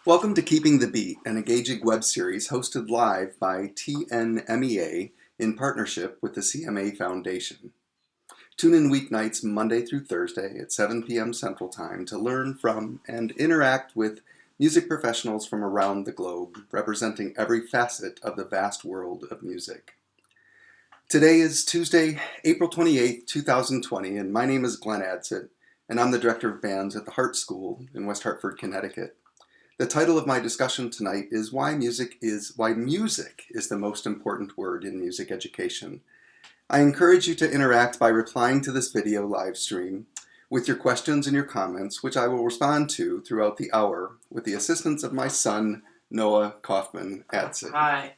Welcome to Keeping the Beat, an engaging web series hosted live by TNMEA in partnership with the CMA Foundation. Tune in weeknights Monday through Thursday at 7 p.m. Central Time to learn from and interact with music professionals from around the globe, representing every facet of the vast world of music. Today is Tuesday, April 28th, 2020, and my name is Glen Adsit, and I'm the Director of Bands at the Hartt School in West Hartford, Connecticut. The title of my discussion tonight is Why Music is the most important word in music education. I encourage you to interact by replying to this video live stream with your questions and your comments, which I will respond to throughout the hour with the assistance of my son, Noah Kaufman Adsit. Hi.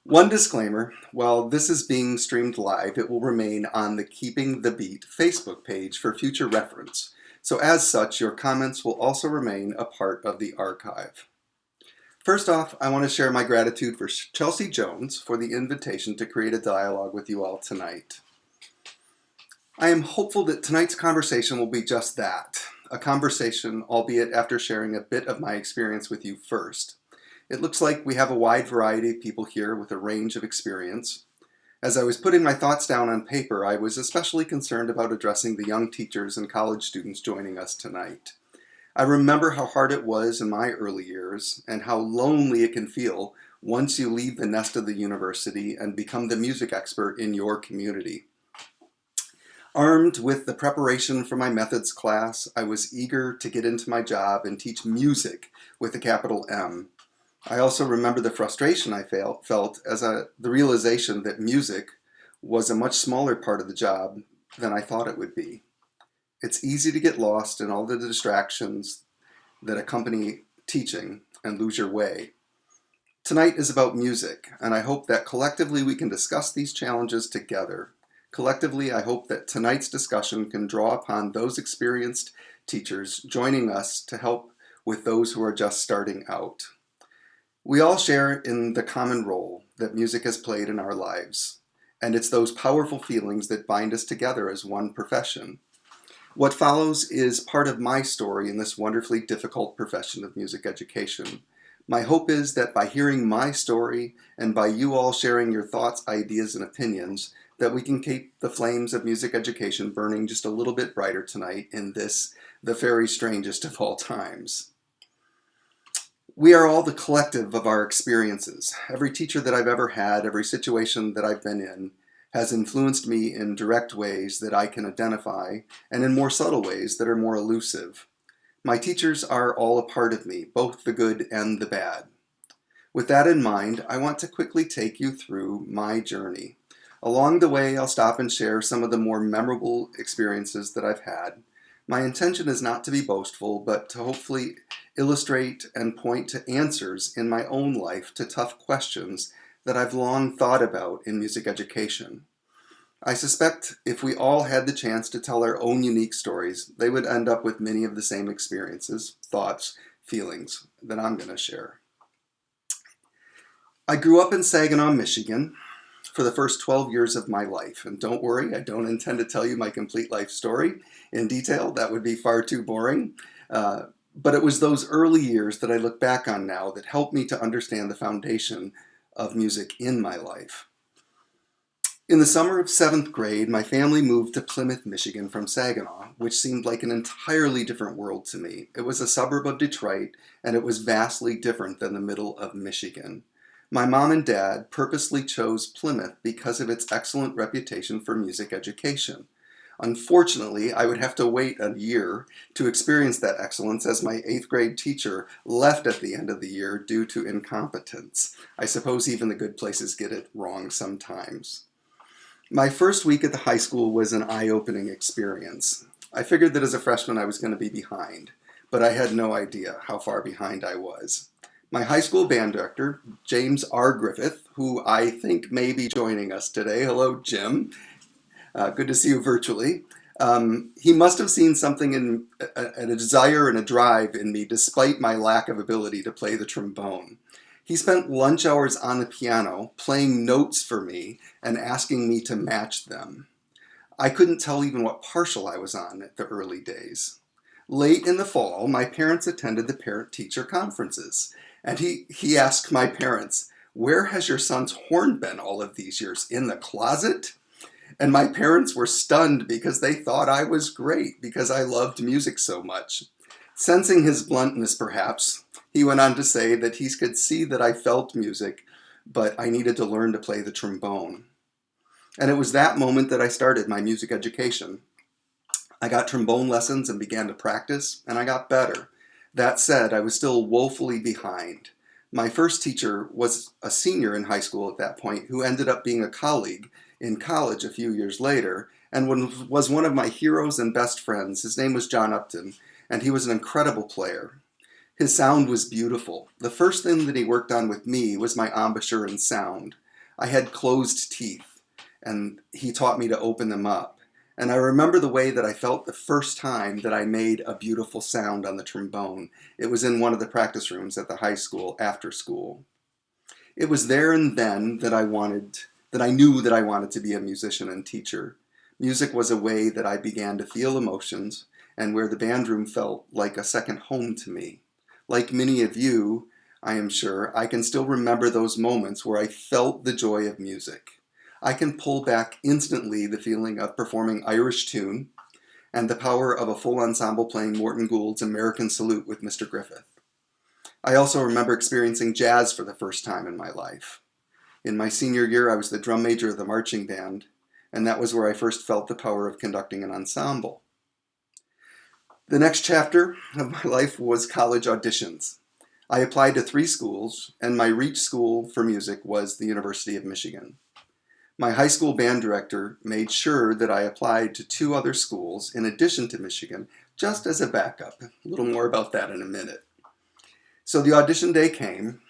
One disclaimer, while this is being streamed live, it will remain on the Keeping the Beat Facebook page for future reference. So as such, your comments will also remain a part of the archive. First off, I want to share my gratitude for Chelsea Jones for the invitation to create a dialogue with you all tonight. I am hopeful that tonight's conversation will be just that, a conversation, albeit after sharing a bit of my experience with you first. It looks like we have a wide variety of people here with a range of experience. As I was putting my thoughts down on paper, I was especially concerned about addressing the young teachers and college students joining us tonight. I remember how hard it was in my early years and how lonely it can feel once you leave the nest of the university and become the music expert in your community. Armed with the preparation for my methods class, I was eager to get into my job and teach music with a capital M. I also remember the frustration I felt as the realization that music was a much smaller part of the job than I thought it would be. It's easy to get lost in all the distractions that accompany teaching and lose your way. Tonight is about music, and I hope that collectively we can discuss these challenges together. Collectively, I hope that tonight's discussion can draw upon those experienced teachers joining us to help with those who are just starting out. We all share in the common role that music has played in our lives, and it's those powerful feelings that bind us together as one profession. What follows is part of my story in this wonderfully difficult profession of music education. My hope is that by hearing my story and by you all sharing your thoughts, ideas, and opinions, that we can keep the flames of music education burning just a little bit brighter tonight in this, the very strangest of all times. We are all the collective of our experiences. Every teacher that I've ever had, every situation that I've been in, has influenced me in direct ways that I can identify and in more subtle ways that are more elusive. My teachers are all a part of me, both the good and the bad. With that in mind, I want to quickly take you through my journey. Along the way, I'll stop and share some of the more memorable experiences that I've had. My intention is not to be boastful, but to hopefully illustrate and point to answers in my own life to tough questions that I've long thought about in music education. I suspect if we all had the chance to tell our own unique stories, they would end up with many of the same experiences, thoughts, feelings that I'm going to share. I grew up in Saginaw, Michigan for the first 12 years of my life. And don't worry, I don't intend to tell you my complete life story in detail. That would be far too boring. But it was those early years that I look back on now that helped me to understand the foundation of music in my life. In the summer of 7th grade, my family moved to Plymouth, Michigan from Saginaw, which seemed like an entirely different world to me. It was a suburb of Detroit, and it was vastly different than the middle of Michigan. My mom and dad purposely chose Plymouth because of its excellent reputation for music education. Unfortunately, I would have to wait a year to experience that excellence as my 8th grade teacher left at the end of the year due to incompetence. I suppose even the good places get it wrong sometimes. My first week at the high school was an eye-opening experience. I figured that as a freshman I was going to be behind, but I had no idea how far behind I was. My high school band director, James R. Griffith, who I think may be joining us today. Hello, Jim. Good to see you virtually. He must have seen something in a desire and a drive in me despite my lack of ability to play the trombone. He spent lunch hours on the piano playing notes for me and asking me to match them. I couldn't tell even what partial I was on at the early days. Late in the fall, my parents attended the parent-teacher conferences, and he asked my parents, "Where has your son's horn been all of these years? In the closet?" And my parents were stunned because they thought I was great because I loved music so much. Sensing his bluntness, perhaps, he went on to say that he could see that I felt music, but I needed to learn to play the trombone. And it was that moment that I started my music education. I got trombone lessons and began to practice, and I got better. That said, I was still woefully behind. My first teacher was a senior in high school at that point who ended up being a colleague in college a few years later and was one of my heroes and best friends. His name was John Upton, and he was an incredible player. His sound was beautiful. The first thing that he worked on with me was my embouchure and sound. I had closed teeth, and he taught me to open them up. And I remember the way that I felt the first time that I made a beautiful sound on the trombone. It was in one of the practice rooms at the high school after school. It was there and then that I knew that I wanted to be a musician and teacher. Music was a way that I began to feel emotions, and where the band room felt like a second home to me. Like many of you, I am sure, I can still remember those moments where I felt the joy of music. I can pull back instantly the feeling of performing Irish Tune and the power of a full ensemble playing Morton Gould's American Salute with Mr. Griffith. I also remember experiencing jazz for the first time in my life. In my senior year, I was the drum major of the marching band, and that was where I first felt the power of conducting an ensemble. The next chapter of my life was college auditions. I applied to 3 schools, and my reach school for music was the University of Michigan. My high school band director made sure that I applied to 2 other schools in addition to Michigan, just as a backup. A little more about that in a minute. So the audition day came,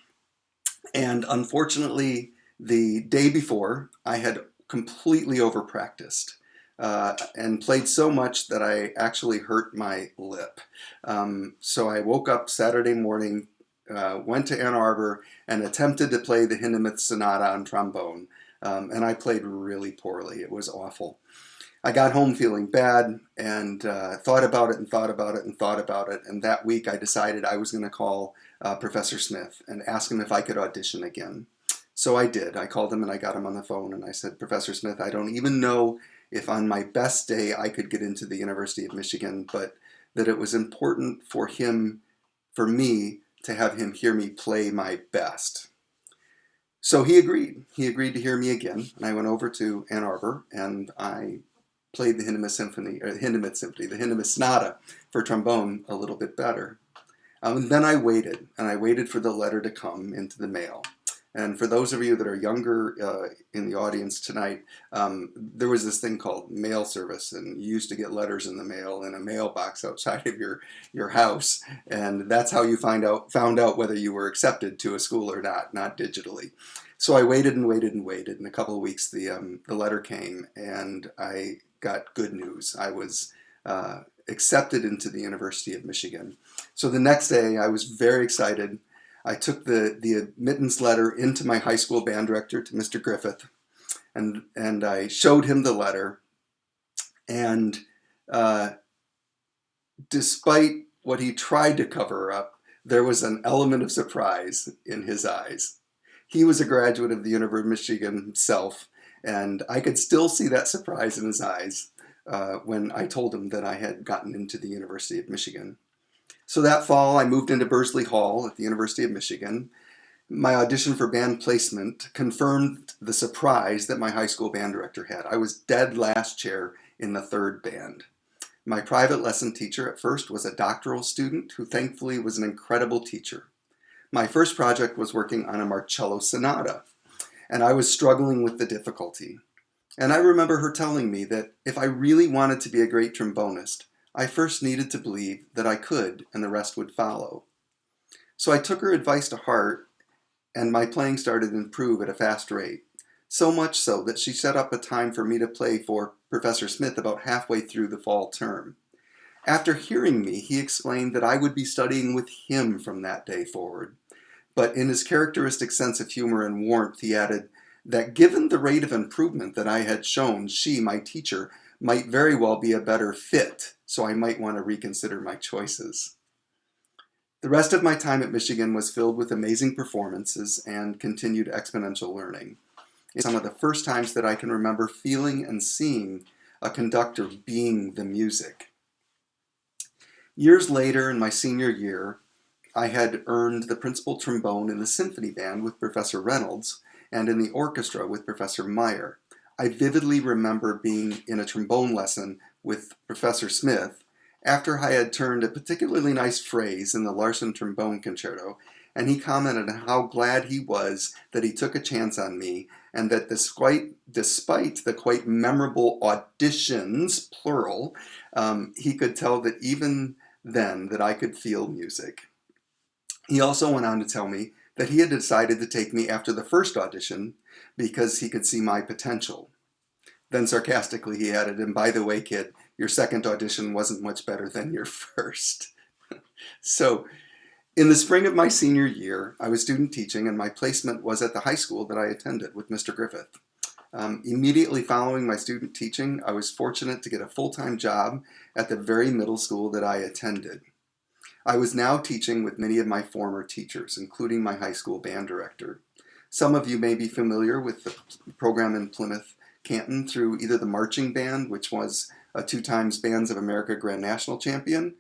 and unfortunately, the day before, I had completely over-practiced and played so much that I actually hurt my lip. So I woke up Saturday morning, went to Ann Arbor, and attempted to play the Hindemith Sonata on trombone. And I played really poorly. It was awful. I got home feeling bad and thought about it and thought about it and thought about it. And that week I decided I was going to call Professor Smith and ask him if I could audition again. So I did. I called him and I got him on the phone and I said, "Professor Smith, I don't even know if on my best day I could get into the University of Michigan, but that it was important for me, to have him hear me play my best." So he agreed. He agreed to hear me again, and I went over to Ann Arbor, and I played the Hindemith Sonata for trombone a little bit better. And then I waited for the letter to come into the mail. And for those of you that are younger in the audience tonight, there was this thing called mail service, and you used to get letters in the mail in a mailbox outside of your house, and that's how you found out whether you were accepted to a school or not digitally. So I waited and waited and waited. In a couple of weeks, the letter came, and I got good news. I was accepted into the University of Michigan. So the next day, I was very excited. I took the admittance letter into my high school band director, to Mr. Griffith, and I showed him the letter. And despite what he tried to cover up, there was an element of surprise in his eyes. He was a graduate of the University of Michigan himself, and I could still see that surprise in his eyes when I told him that I had gotten into the University of Michigan. So that fall, I moved into Bursley Hall at the University of Michigan. My audition for band placement confirmed the surprise that my high school band director had. I was dead last chair in the 3rd band. My private lesson teacher at first was a doctoral student who thankfully was an incredible teacher. My first project was working on a Marcello sonata, and I was struggling with the difficulty. And I remember her telling me that if I really wanted to be a great trombonist, I first needed to believe that I could, and the rest would follow. So I took her advice to heart, and my playing started to improve at a fast rate. So much so that she set up a time for me to play for Professor Smith about halfway through the fall term. After hearing me, he explained that I would be studying with him from that day forward. But in his characteristic sense of humor and warmth, he added that given the rate of improvement that I had shown, she, my teacher, might very well be a better fit, so I might want to reconsider my choices. The rest of my time at Michigan was filled with amazing performances and continued exponential learning. It's some of the first times that I can remember feeling and seeing a conductor being the music. Years later, in my senior year, I had earned the principal trombone in the symphony band with Professor Reynolds and in the orchestra with Professor Meyer. I vividly remember being in a trombone lesson with Professor Smith after I had turned a particularly nice phrase in the Larson Trombone Concerto, and he commented on how glad he was that he took a chance on me, and that despite the quite memorable auditions, plural, he could tell that even then that I could feel music. He also went on to tell me that he had decided to take me after the first audition because he could see my potential. Then sarcastically he added, and by the way, kid, your second audition wasn't much better than your first. So, in the spring of my senior year, I was student teaching, and my placement was at the high school that I attended with Mr. Griffith. Immediately following my student teaching, I was fortunate to get a full-time job at the very middle school that I attended. I was now teaching with many of my former teachers, including my high school band director. Some of you may be familiar with the program in Plymouth, Canton, through either the marching band, which was a 2 times Bands of America Grand National Champion,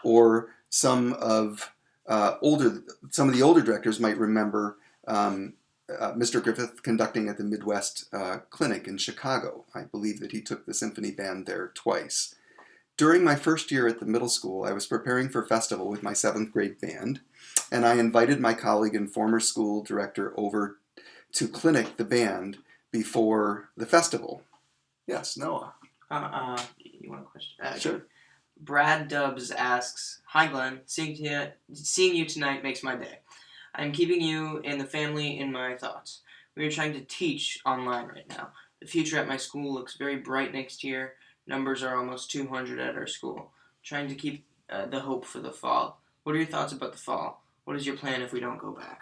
or some of the older directors might remember Mr. Griffith conducting at the Midwest Clinic in Chicago. I believe that he took the symphony band there twice. During my first year at the middle school, I was preparing for festival with my 7th grade band, and I invited my colleague and former school director over to clinic the band before the festival. Yes, Noah. You want a question? Sure. Brad Dubs asks, "Hi Glenn, seeing you tonight makes my day. I'm keeping you and the family in my thoughts. We are trying to teach online right now. The future at my school looks very bright next year. Numbers are almost 200 at our school. Trying to keep the hope for the fall. What are your thoughts about the fall? What is your plan if we don't go back?"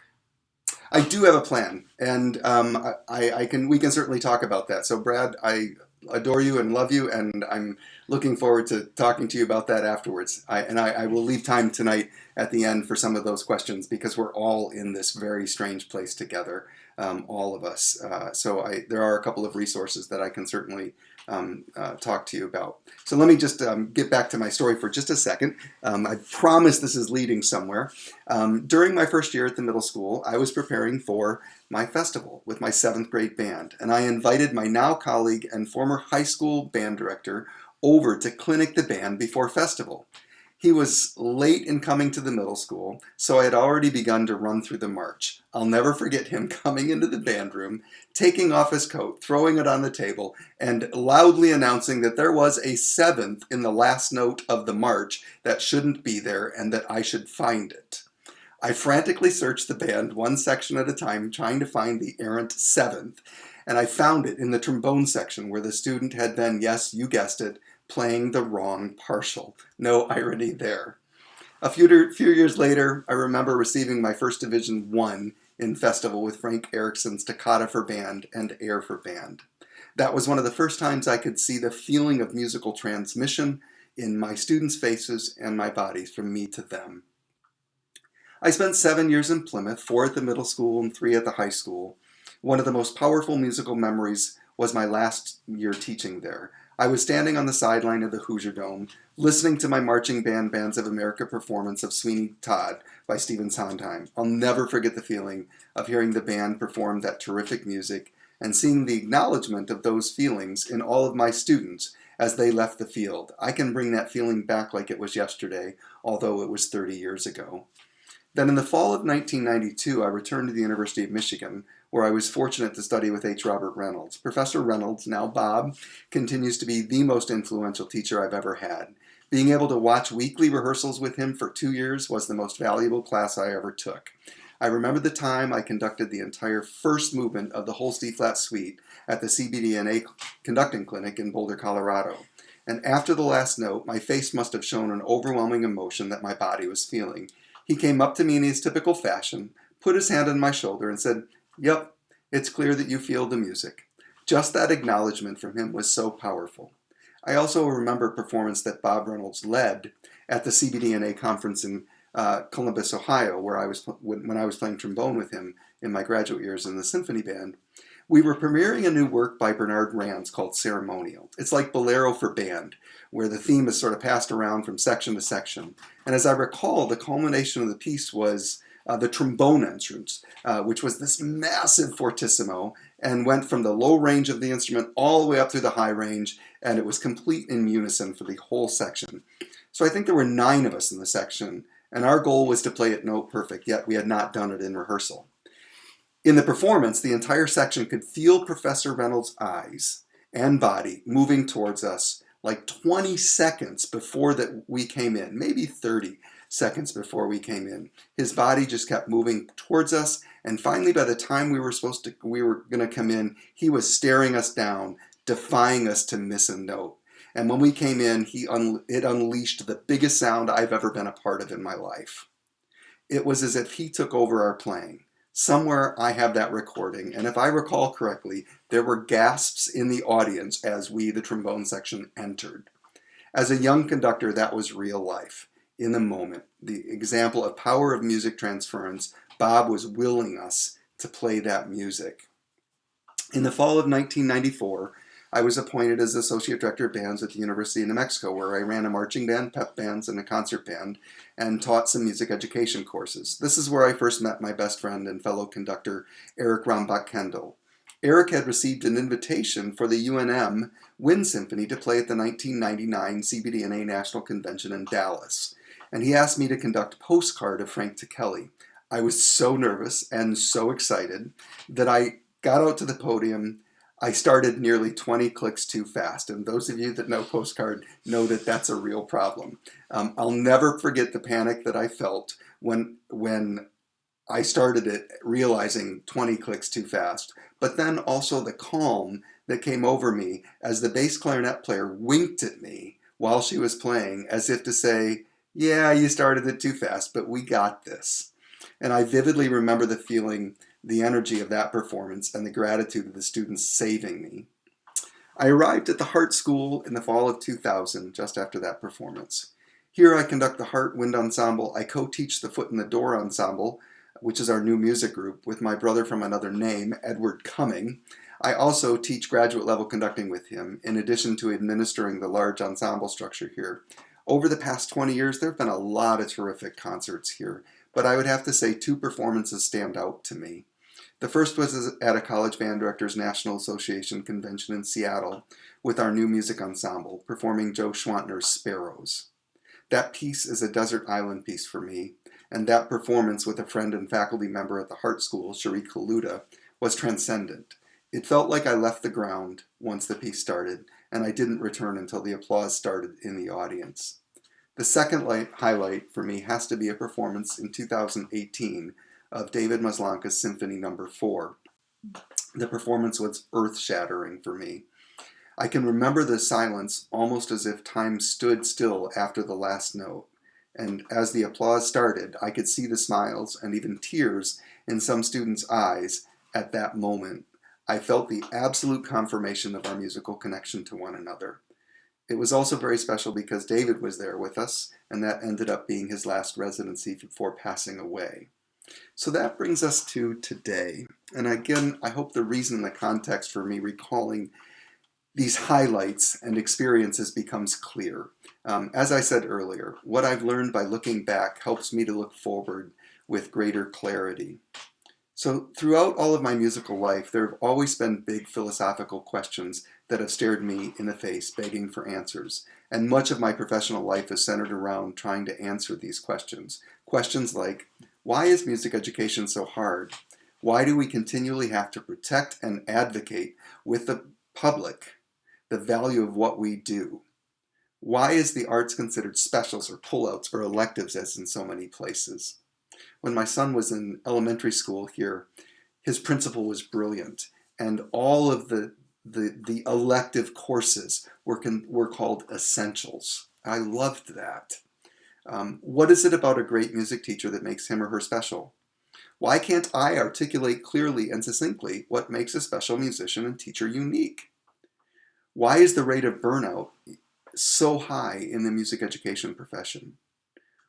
I do have a plan, and we can certainly talk about that. So Brad, I adore you and love you, and I'm looking forward to talking to you about that afterwards. I will leave time tonight at the end for some of those questions, because we're all in this very strange place together, all of us. There are a couple of resources that I can certainly talk to you about. So let me just get back to my story for just a second. I promise this is leading somewhere. During my first year at the middle school, I was preparing for my festival with my 7th grade band, and I invited my now colleague and former high school band director over to clinic the band before festival. He was late in coming to the middle school, so I had already begun to run through the march. I'll never forget him coming into the band room, taking off his coat, throwing it on the table, and loudly announcing that there was a 7th in the last note of the march that shouldn't be there and that I should find it. I frantically searched the band one section at a time, trying to find the errant 7th, and I found it in the trombone section where the student had been, yes, you guessed it, playing the wrong partial. No irony there. A few years later, I remember receiving my first Division I in festival with Frank Erickson's Toccata for Band and Air for Band. That was one of the first times I could see the feeling of musical transmission in my students' faces and my bodies from me to them. I spent 7 years in Plymouth, 4 at the middle school and 3 at the high school. One of the most powerful musical memories was my last year teaching there. I was standing on the sideline of the Hoosier Dome, listening to my marching band Bands of America performance of Sweeney Todd by Stephen Sondheim. I'll never forget the feeling of hearing the band perform that terrific music and seeing the acknowledgement of those feelings in all of my students as they left the field. I can bring that feeling back like it was yesterday, although it was 30 years ago. Then in the fall of 1992, I returned to the University of Michigan, where I was fortunate to study with H. Robert Reynolds. Professor Reynolds, now Bob, continues to be the most influential teacher I've ever had. Being able to watch weekly rehearsals with him for 2 years was the most valuable class I ever took. I remember the time I conducted the entire first movement of the Holst E-flat Suite at the CBDNA conducting clinic in Boulder, Colorado. And after the last note, my face must have shown an overwhelming emotion that my body was feeling. He came up to me in his typical fashion, put his hand on my shoulder, and said, "Yep, it's clear that you feel the music." Just that acknowledgement from him was so powerful. I also remember a performance that Bob Reynolds led at the CBDNA conference in Columbus, Ohio, where when I was playing trombone with him in my graduate years in the symphony band. We were premiering a new work by Bernard Rands called Ceremonial. It's like Bolero for band, where the theme is sort of passed around from section to section. And as I recall, the culmination of the piece was the trombone entrance, which was this massive fortissimo and went from the low range of the instrument all the way up through the high range, and it was complete in unison for the whole section. So I think there were 9 of us in the section, and our goal was to play it note perfect, yet we had not done it in rehearsal. In the performance, the entire section could feel Professor Reynolds' eyes and body moving towards us like 20 seconds before that we came in, maybe 30 seconds before we came in. His body just kept moving towards us, and finally by the time we were going to come in, he was staring us down, defying us to miss a note. And when we came in, it unleashed the biggest sound I've ever been a part of in my life. It was as if he took over our playing. Somewhere I have that recording, and if I recall correctly, there were gasps in the audience as we, the trombone section, entered. As a young conductor, that was real life, in the moment. The example of power of music transference, Bob was willing us to play that music. In the fall of 1994, I was appointed as Associate Director of Bands at the University of New Mexico, where I ran a marching band, pep bands, and a concert band, and taught some music education courses. This is where I first met my best friend and fellow conductor, Eric Rambach-Kendall. Eric had received an invitation for the UNM Wind Symphony to play at the 1999 CBDNA National Convention in Dallas, and he asked me to conduct Postcard of Frank Ticheli. I was so nervous and so excited that I got out to the podium. I started nearly 20 clicks too fast, and those of you that know Postcard know that that's a real problem. I'll never forget the panic that I felt when I started it, realizing 20 clicks too fast, but then also the calm that came over me as the bass clarinet player winked at me while she was playing, as if to say, yeah, you started it too fast, but we got this. And I vividly remember the feeling, the energy of that performance, and the gratitude of the students saving me. I arrived at the Hartt School in the fall of 2000, just after that performance. Here I conduct the Hartt Wind Ensemble. I co-teach the Foot in the Door Ensemble, which is our new music group, with my brother from another name, Edward Cumming. I also teach graduate level conducting with him, in addition to administering the large ensemble structure here. Over the past 20 years, there have been a lot of terrific concerts here, but I would have to say 2 performances stand out to me. The first was at a College Band Directors National Association convention in Seattle with our new music ensemble, performing Joe Schwantner's Sparrows. That piece is a desert island piece for me, and that performance with a friend and faculty member at the Hartt School, Cherie Kaluta, was transcendent. It felt like I left the ground once the piece started, and I didn't return until the applause started in the audience. The second highlight for me has to be a performance in 2018 of David Maslanka's Symphony No. 4. The performance was earth-shattering for me. I can remember the silence almost as if time stood still after the last note. And as the applause started, I could see the smiles and even tears in some students' eyes at that moment. I felt the absolute confirmation of our musical connection to one another. It was also very special because David was there with us, and that ended up being his last residency before passing away. So that brings us to today. And again, I hope the reason and the context for me recalling these highlights and experiences becomes clear. As I said earlier, what I've learned by looking back helps me to look forward with greater clarity. So throughout all of my musical life, there have always been big philosophical questions that have stared me in the face, begging for answers. And much of my professional life is centered around trying to answer these questions. Questions like, why is music education so hard? Why do we continually have to protect and advocate with the public the value of what we do? Why is the arts considered specials or pullouts or electives as in so many places? When my son was in elementary school here, his principal was brilliant, and all of the elective courses were called essentials. I loved that. What is it about a great music teacher that makes him or her special? Why can't I articulate clearly and succinctly what makes a special musician and teacher unique? Why is the rate of burnout so high in the music education profession?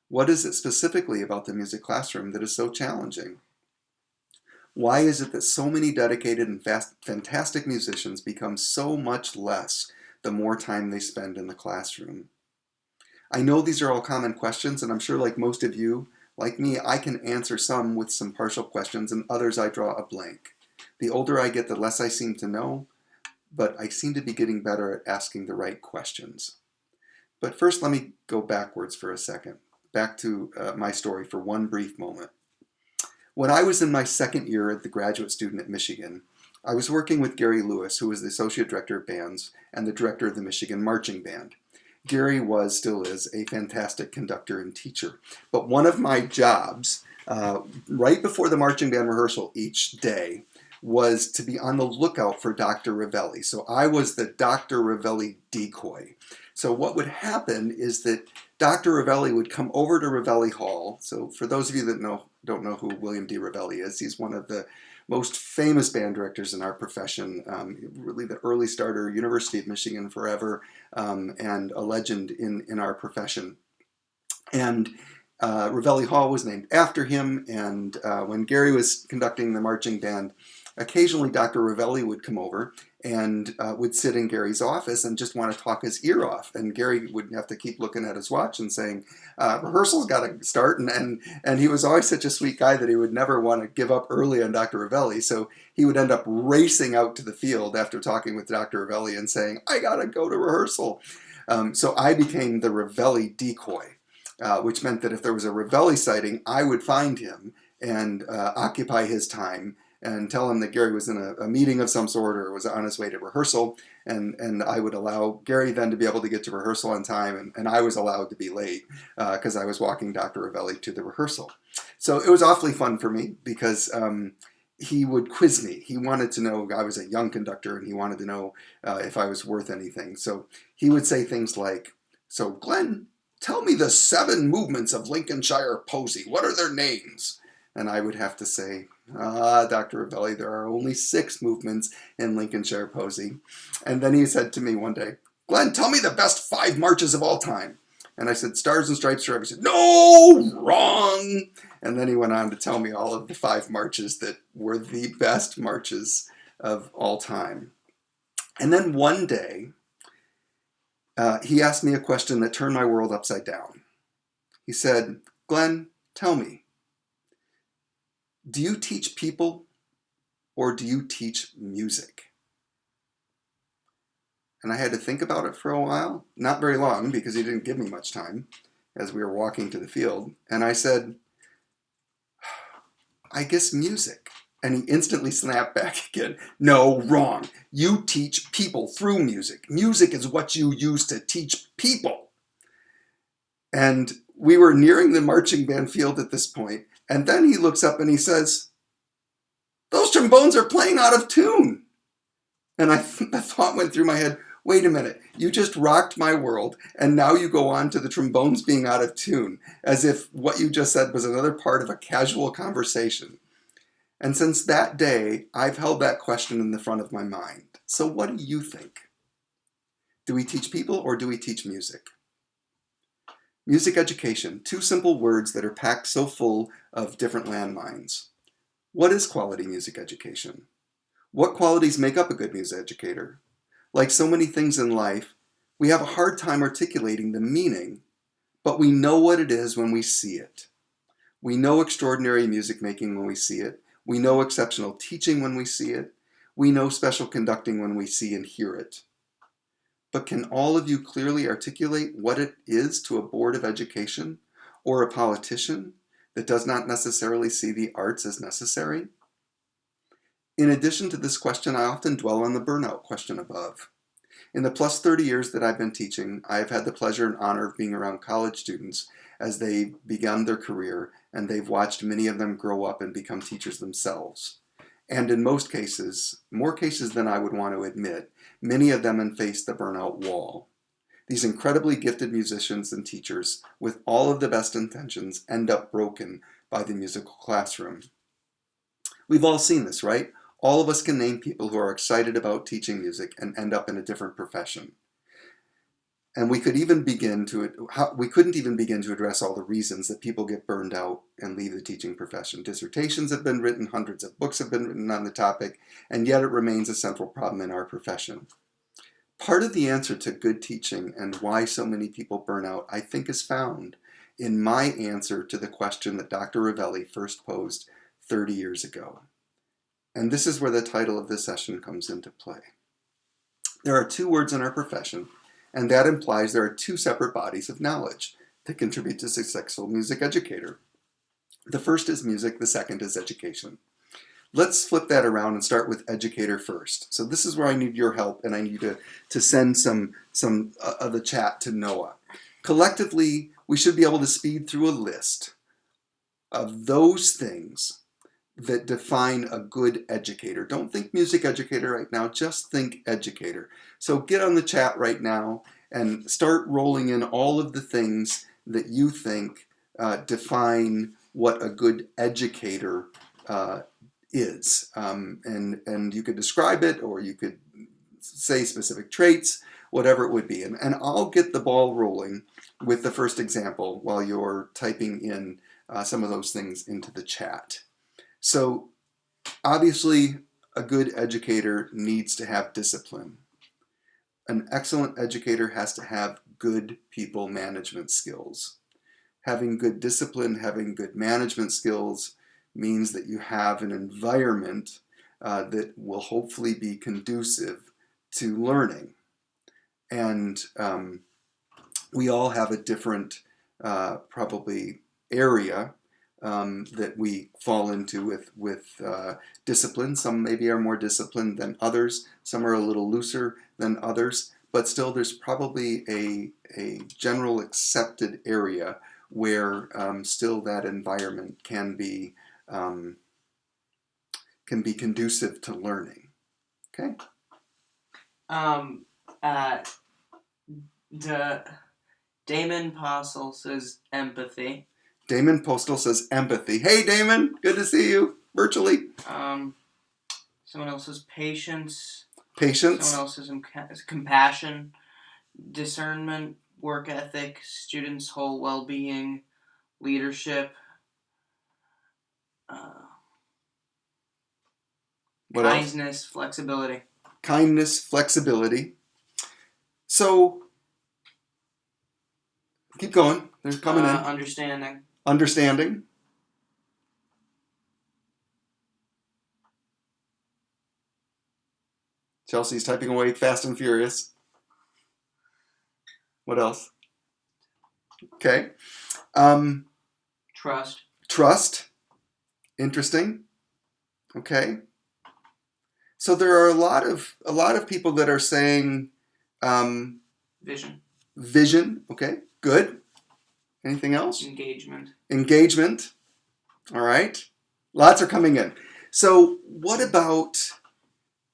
What is it specifically about the music classroom that is so challenging? Why is it that so many dedicated and fantastic musicians become so much less the more time they spend in the classroom? I know these are all common questions, and I'm sure like most of you, like me, I can answer some with some partial questions, and others I draw a blank. The older I get, the less I seem to know, but I seem to be getting better at asking the right questions. But first, let me go backwards for a second, back to my story for one brief moment. When I was in my second year as the graduate student at Michigan, I was working with Gary Lewis, who was the Associate Director of Bands and the Director of the Michigan Marching Band. Gary still is, a fantastic conductor and teacher. But one of my jobs, right before the marching band rehearsal each day, was to be on the lookout for Dr. Ravelli. So I was the Dr. Ravelli decoy. So what would happen is that Dr. Ravelli would come over to Ravelli Hall. So for those of you that don't know who William D. Ravelli is, he's one of the most famous band directors in our profession, really the early starter, University of Michigan forever, and a legend in our profession. And Ravelli Hall was named after him, and when Gary was conducting the marching band, occasionally Dr. Ravelli would come over and would sit in Gary's office and just want to talk his ear off. And Gary would have to keep looking at his watch and saying, rehearsal's got to start. And he was always such a sweet guy that he would never want to give up early on Dr. Ravelli. So he would end up racing out to the field after talking with Dr. Ravelli and saying, I got to go to rehearsal. So I became the Ravelli decoy. Which meant that if there was a Ravelli sighting, I would find him and occupy his time and tell him that Gary was in a meeting of some sort or was on his way to rehearsal, and I would allow Gary then to be able to get to rehearsal on time, and I was allowed to be late because I was walking Dr. Ravelli to the rehearsal. So it was awfully fun for me because he would quiz me. He wanted to know, I was a young conductor, and he wanted to know if I was worth anything. So he would say things like, so Glenn, tell me the 7 movements of Lincolnshire Posy. What are their names? And I would have to say, Dr. Ravelli, there are only 6 movements in Lincolnshire Posy. And then he said to me one day, Glenn, tell me the best 5 marches of all time. And I said, Stars and Stripes Forever. He said, no, wrong. And then he went on to tell me all of the 5 marches that were the best marches of all time. And then one day, he asked me a question that turned my world upside down. He said, Glenn, tell me, do you teach people or do you teach music? And I had to think about it for a while, not very long because he didn't give me much time as we were walking to the field. And I said, I guess music. And he instantly snapped back again. No, wrong. You teach people through music. Music is what you use to teach people. And we were nearing the marching band field at this point. And then he looks up and he says, those trombones are playing out of tune. And the thought went through my head, wait a minute, you just rocked my world, and now you go on to the trombones being out of tune, as if what you just said was another part of a casual conversation. And since that day, I've held that question in the front of my mind. So what do you think? Do we teach people or do we teach music? Music education, 2 simple words that are packed so full of different landmines. What is quality music education? What qualities make up a good music educator? Like so many things in life, we have a hard time articulating the meaning, but we know what it is when we see it. We know extraordinary music making when we see it. We know exceptional teaching when we see it. We know special conducting when we see and hear it. But can all of you clearly articulate what it is to a board of education or a politician that does not necessarily see the arts as necessary? In addition to this question, I often dwell on the burnout question above. In the plus 30 years that I've been teaching, I have had the pleasure and honor of being around college students as they begun their career, and they've watched many of them grow up and become teachers themselves. And in most cases, more cases than I would want to admit, many of them have faced the burnout wall. These incredibly gifted musicians and teachers, with all of the best intentions, end up broken by the musical classroom. We've all seen this, right? All of us can name people who are excited about teaching music and end up in a different profession. And we couldn't even begin to address all the reasons that people get burned out and leave the teaching profession. Dissertations have been written, hundreds of books have been written on the topic, and yet it remains a central problem in our profession. Part of the answer to good teaching and why so many people burn out, I think, is found in my answer to the question that Dr. Ravelli first posed 30 years ago. And this is where the title of this session comes into play. There are two words in our profession, and that implies there are two separate bodies of knowledge that contribute to a successful music educator. The first is music, the second is education. Let's flip that around and start with educator first. So this is where I need your help, and I need to send some of the chat to Noah. Collectively, we should be able to speed through a list of those things that define a good educator. Don't think music educator right now, just think educator. So get on the chat right now and start rolling in all of the things that you think define what a good educator is. And you could describe it, or you could say specific traits, whatever it would be. And I'll get the ball rolling with the first example while you're typing in some of those things into the chat. So obviously, a good educator needs to have discipline. An excellent educator has to have good people management skills. Having good discipline, having good management skills means that you have an environment that will hopefully be conducive to learning. And we all have a different probably area that we fall into with discipline. Some maybe are more disciplined than others. Some are a little looser than others. But still, there's probably a general accepted area where still that environment can be conducive to learning. Okay. Damon Postle says empathy. Damon Postal says empathy. Hey, Damon, good to see you virtually. Someone else says patience. Patience. Someone else says compassion, discernment, work ethic, students' whole well-being, leadership. Kindness, flexibility. Kindness, flexibility. So, keep going. They're coming in. Understanding. Understanding. Chelsea's typing away fast and furious. What else? Okay. Trust. Trust. Interesting. Okay. So there are a lot of people that are saying Vision. Vision. Okay. Good. Anything else? Engagement. Engagement. All right. Lots are coming in. So what about,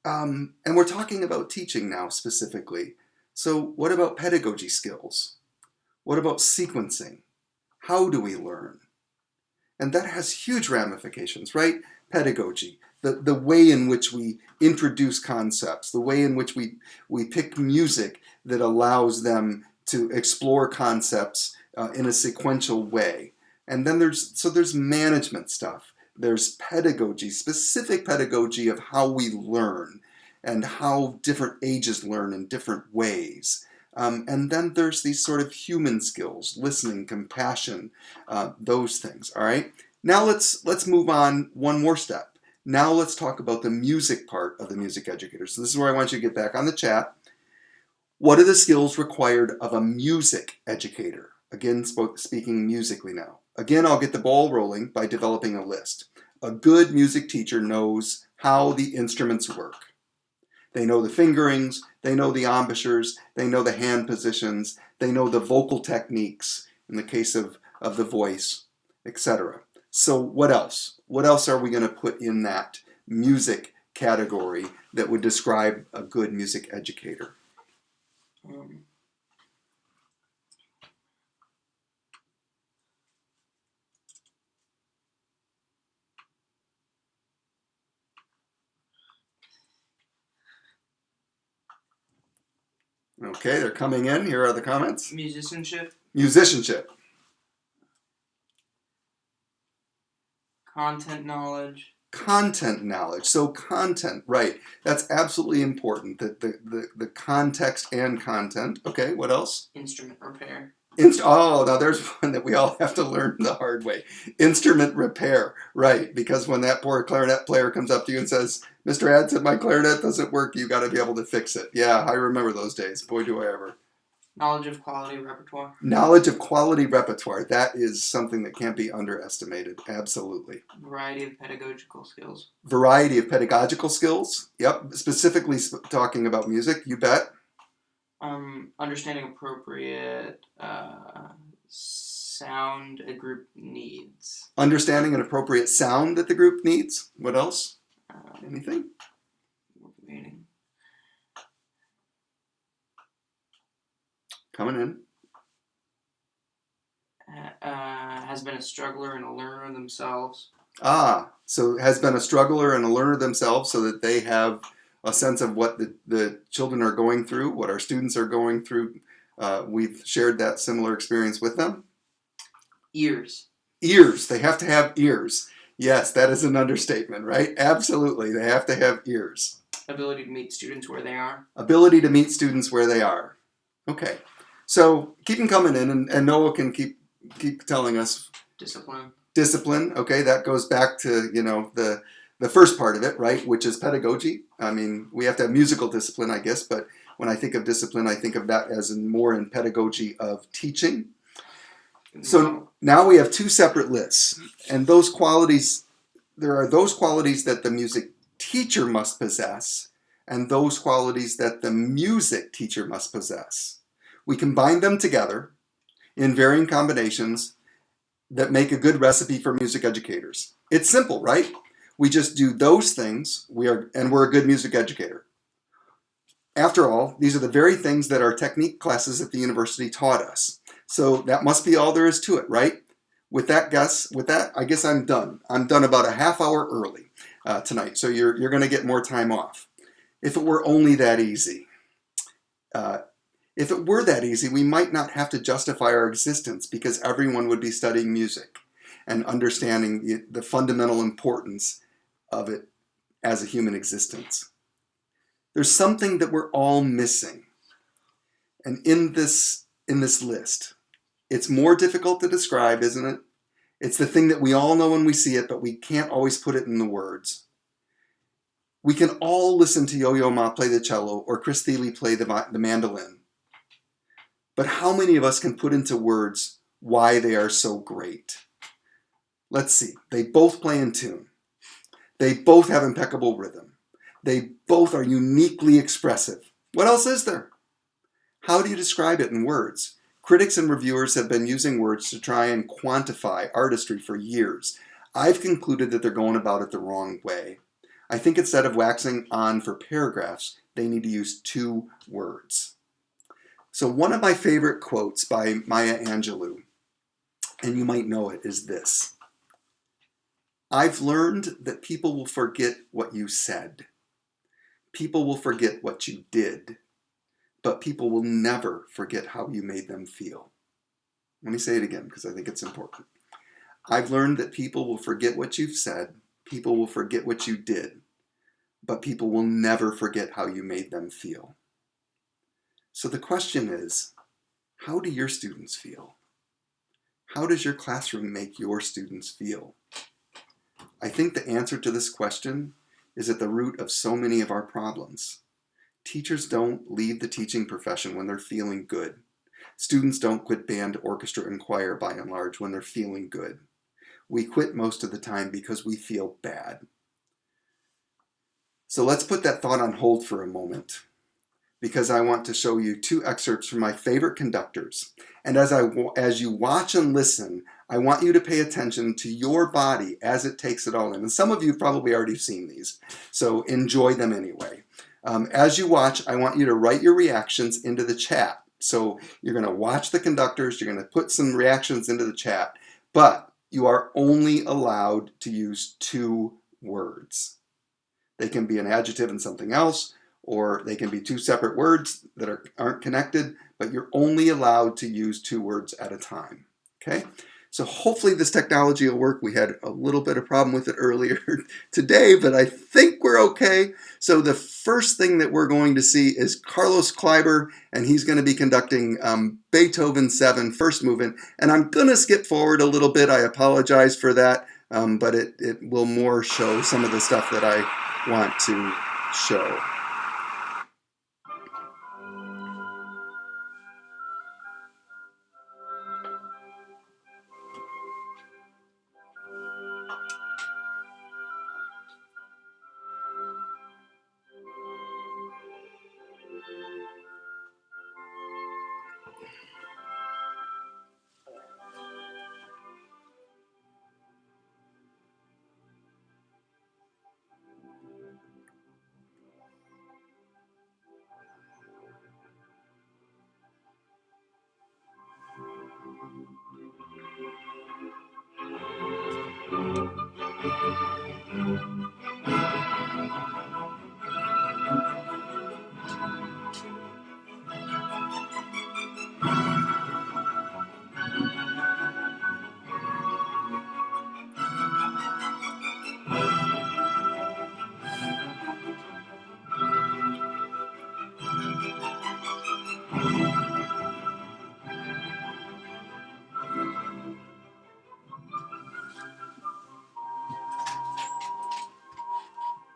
and we're talking about teaching now specifically. So what about pedagogy skills? What about sequencing? How do we learn? And that has huge ramifications, right? Pedagogy, the way in which we introduce concepts, the way in which we pick music that allows them to explore concepts in a sequential way. And then there's management stuff. There's pedagogy, specific pedagogy of how we learn and how different ages learn in different ways. And then there's these sort of human skills, listening, compassion, those things, all right? Now let's move on one more step. Now let's talk about the music part of the music educator. So this is where I want you to get back on the chat. What are the skills required of a music educator? Again, speaking musically now. Again, I'll get the ball rolling by developing a list. A good music teacher knows how the instruments work. They know the fingerings, they know the embouchures, they know the hand positions, they know the vocal techniques in the case of the voice, etc. So what else? What else are we going to put in that music category that would describe a good music educator? Okay, they're coming in. Here are the comments. Musicianship. Musicianship. Content knowledge. Content knowledge. So content, right. That's absolutely important. The context and content. Okay, what else? Instrument repair. Now there's one that we all have to learn the hard way. Instrument repair. Right, because when that poor clarinet player comes up to you and says, Mr. Adsit, my clarinet doesn't work, you got to be able to fix it. Yeah, I remember those days. Boy, do I ever. Knowledge of quality repertoire. Knowledge of quality repertoire. That is something that can't be underestimated. Absolutely. Variety of pedagogical skills. Variety of pedagogical skills. Yep. Specifically talking about music. You bet. Understanding appropriate sound a group needs. Understanding an appropriate sound that the group needs. What else? Anything? Waiting. Coming in. Has been a struggler and a learner themselves. So has been a struggler and a learner themselves so that they have a sense of what the children are going through, what our students are going through. We've shared that similar experience with them. Ears. Ears. They have to have ears. Yes, that is an understatement, right? Absolutely. They have to have ears. Ability to meet students where they are. Ability to meet students where they are. Okay. So keep them coming in, and Noah can keep telling us. Discipline. Okay, that goes back to the first part of it, right? Which is pedagogy. I mean, we have to have musical discipline, I guess, but when I think of discipline, I think of that as more in pedagogy of teaching. So now we have two separate lists, and those qualities. There are those qualities that the music teacher must possess, and those qualities that the music teacher must possess. We combine them together in varying combinations that make a good recipe for music educators. It's simple, right? We just do those things, we're a good music educator. After all, these are the very things that our technique classes at the university taught us. So that must be all there is to it, right? With that, I guess I'm done. I'm done about a half hour early tonight, so you're going to get more time off. If it were only that easy. If it were that easy, we might not have to justify our existence because everyone would be studying music and understanding the fundamental importance of it as a human existence. There's something that we're all missing. And in this list, it's more difficult to describe, isn't it? It's the thing that we all know when we see it, but we can't always put it in the words. We can all listen to Yo-Yo Ma play the cello or Chris Thiele play the mandolin. But how many of us can put into words why they are so great? Let's see. They both play in tune. They both have impeccable rhythm. They both are uniquely expressive. What else is there? How do you describe it in words? Critics and reviewers have been using words to try and quantify artistry for years. I've concluded that they're going about it the wrong way. I think instead of waxing on for paragraphs, they need to use 2 words. So one of my favorite quotes by Maya Angelou, and you might know it, is this. I've learned that people will forget what you said. People will forget what you did. But people will never forget how you made them feel. Let me say it again because I think it's important. I've learned that people will forget what you've said. People will forget what you did. But people will never forget how you made them feel. So the question is, how do your students feel? How does your classroom make your students feel? I think the answer to this question is at the root of so many of our problems. Teachers don't leave the teaching profession when they're feeling good. Students don't quit band, orchestra, and choir by and large when they're feeling good. We quit most of the time because we feel bad. So let's put that thought on hold for a moment, because I want to show you 2 excerpts from my favorite conductors. And as you watch and listen, I want you to pay attention to your body as it takes it all in. And some of you have probably already seen these, so enjoy them anyway. As you watch, I want you to write your reactions into the chat. So you're going to watch the conductors, you're going to put some reactions into the chat, but you are only allowed to use 2 words. They can be an adjective and something else, or they can be two separate words that aren't connected, but you're only allowed to use 2 words at a time. Okay? So hopefully this technology will work. We had a little bit of problem with it earlier today, but I think we're okay. So the first thing that we're going to see is Carlos Kleiber, and he's going to be conducting Beethoven 7 first movement. And I'm going to skip forward a little bit. I apologize for that, but it will more show some of the stuff that I want to show.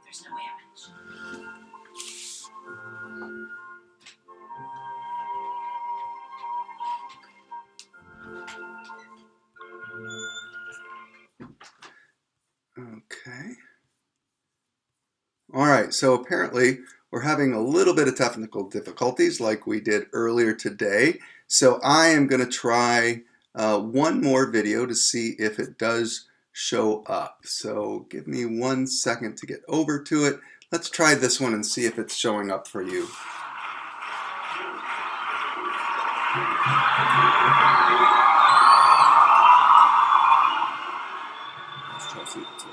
There's no image. Okay. All right, so apparently we're having a little bit of technical difficulties like we did earlier today. So I am going to try one more video to see if it does show up. So give me 1 second to get over to it. Let's try this one and see if it's showing up for you. Let's try to see if it's working.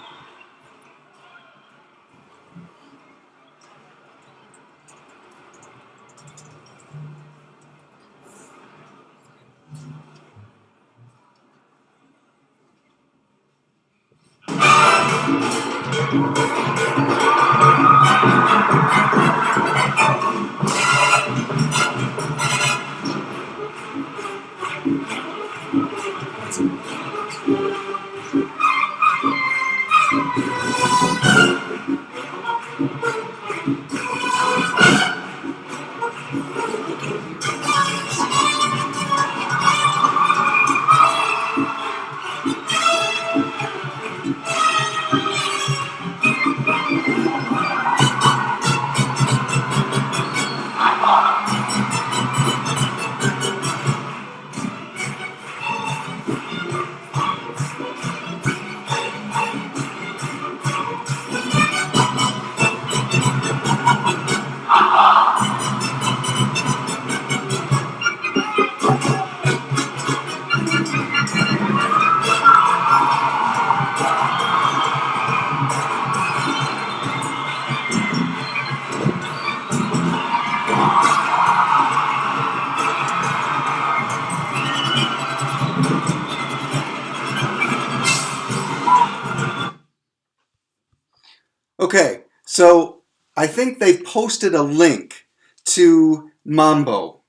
Okay, so I think they've posted a link to Mambo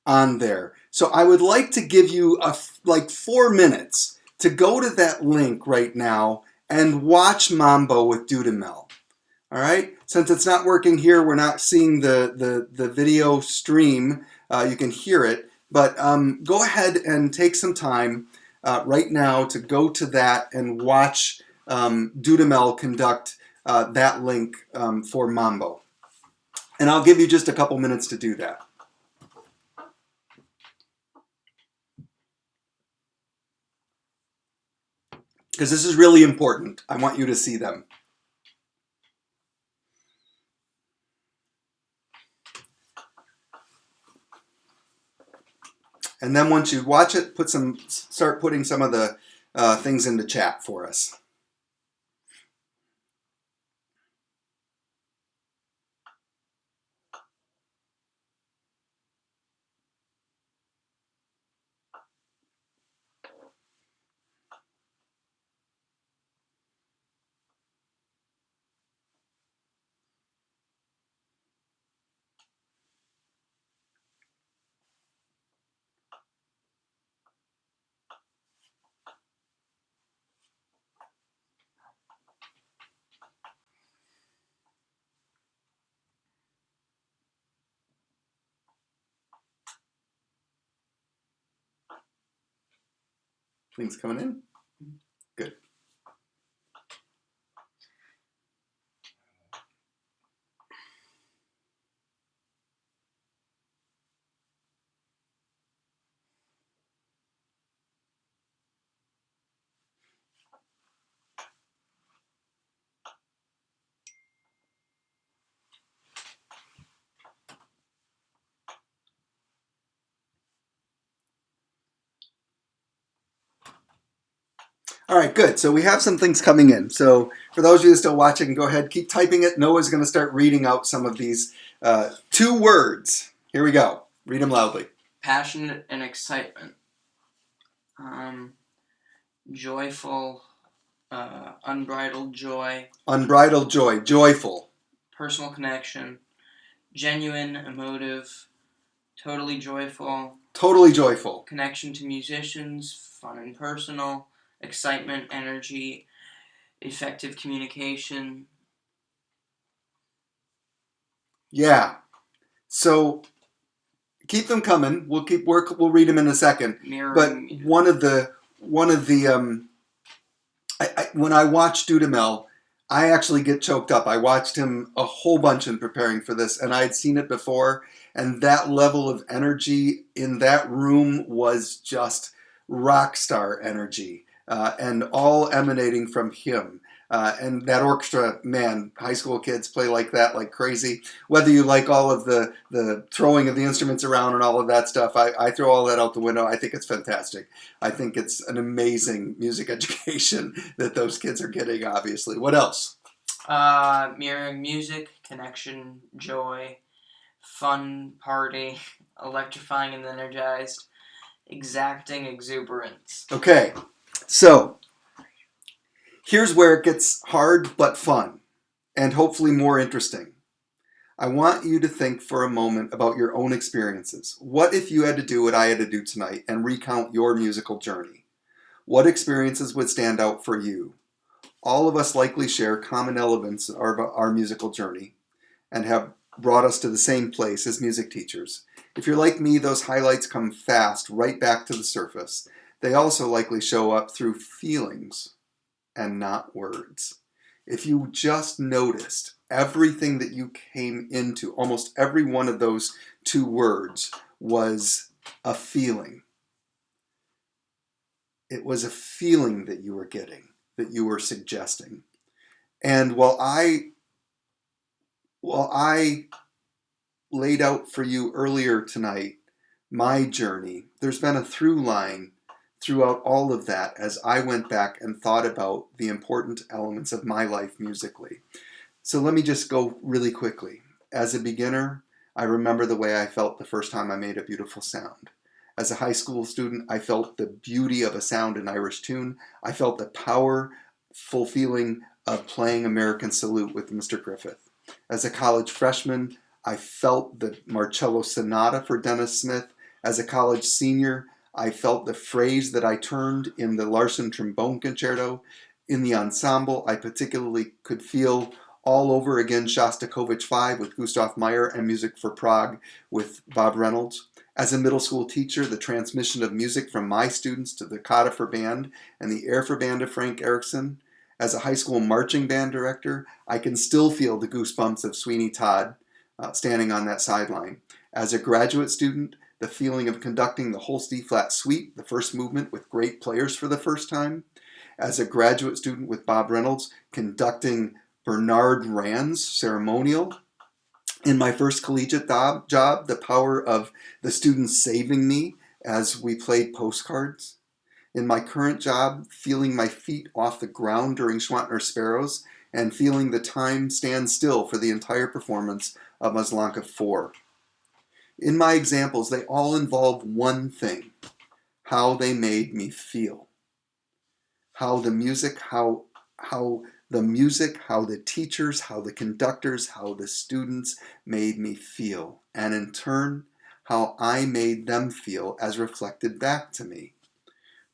on there. So I would like to give you like 4 minutes to go to that link right now and watch Mambo with Dudamel. All right, since it's not working here, we're not seeing the video stream. You can hear it, but go ahead and take some time right now to go to that and watch Dudamel conduct that link for Mambo. And I'll give you just a couple minutes to do that. Because this is really important. I want you to see them. And then once you watch it, start putting some of the things into chat for us. Things coming in? Good. All right, good. So we have some things coming in. So for those of you still watching, go ahead, keep typing it. Noah's going to start reading out some of these 2 words. Here we go. Read them loudly. Passion and excitement. Joyful, unbridled joy. Unbridled joy, joyful. Personal connection. Genuine, emotive. Totally joyful. Totally joyful. Connection to musicians. Fun and personal. Excitement, energy. Effective communication. Yeah. So keep them coming. We'll keep work. We'll read them in a second. Mirroring. But one of the when I watch Dudamel, I actually get choked up. I watched him a whole bunch in preparing for this, and I had seen it before, and that level of energy in that room was just rock star energy, and all emanating from him. And that orchestra, man, high school kids play like that like crazy. Whether you like all of the throwing of the instruments around and all of that stuff, I throw all that out the window. I think it's fantastic. I think it's an amazing music education that those kids are getting, obviously. What else? Mirroring music, connection, joy, fun, party, electrifying and energized, exacting exuberance. Okay, so here's where it gets hard but fun, and hopefully more interesting. I want you to think for a moment about your own experiences. What if you had to do what I had to do tonight and recount your musical journey? What experiences would stand out for you? All of us likely share common elements of our musical journey and have brought us to the same place as music teachers. If you're like me, those highlights come fast, right back to the surface. They also likely show up through feelings and not words. If you just noticed everything that you came into, almost every one of those 2 words was a feeling. It was a feeling that you were getting, that you were suggesting. And while I laid out for you earlier tonight my journey, there's been a through line throughout all of that as I went back and thought about the important elements of my life musically. So let me just go really quickly. As a beginner, I remember the way I felt the first time I made a beautiful sound. As a high school student, I felt the beauty of a sound in Irish tune. I felt the powerful feeling of playing American Salute with Mr. Griffith. As a college freshman, I felt the Marcello Sonata for Dennis Smith. As a college senior, I felt the phrase that I turned in the Larson Trombone Concerto. In the ensemble, I particularly could feel all over again Shostakovich 5 with Gustav Meyer and Music for Prague with Bob Reynolds. As a middle school teacher, the transmission of music from my students to the Kata for Band and the Air for Band of Frank Erickson. As a high school marching band director, I can still feel the goosebumps of Sweeney Todd standing on that sideline. As a graduate student, the feeling of conducting the Holst E-flat Suite, the first movement with great players for the first time. As a graduate student with Bob Reynolds, conducting Bernard Rand's ceremonial. In my first collegiate job, the power of the students saving me as we played postcards. In my current job, feeling my feet off the ground during Schwantner Sparrows and feeling the time stand still for the entire performance of Maslanka 4. In my examples, they all involve one thing: how they made me feel. How the music, how the teachers, how the conductors, how the students made me feel. And in turn, how I made them feel as reflected back to me.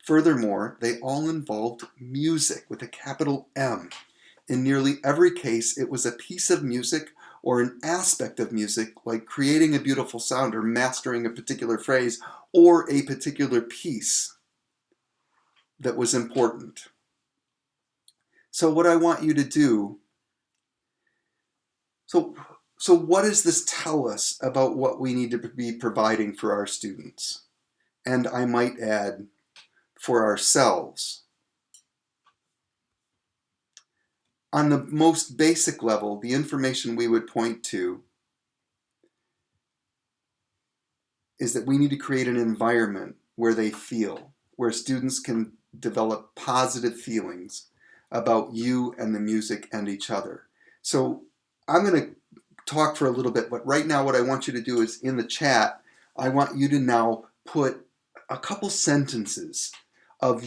Furthermore, they all involved music with a capital M. In nearly every case, it was a piece of music or an aspect of music, like creating a beautiful sound or mastering a particular phrase or a particular piece, that was important. So what I want you to do, so what does this tell us about what we need to be providing for our students? And I might add, for ourselves. On the most basic level, the information we would point to is that we need to create an environment where they feel, where students can develop positive feelings about you and the music and each other. So I'm going to talk for a little bit, but right now what I want you to do is in the chat, I want you to now put a couple sentences of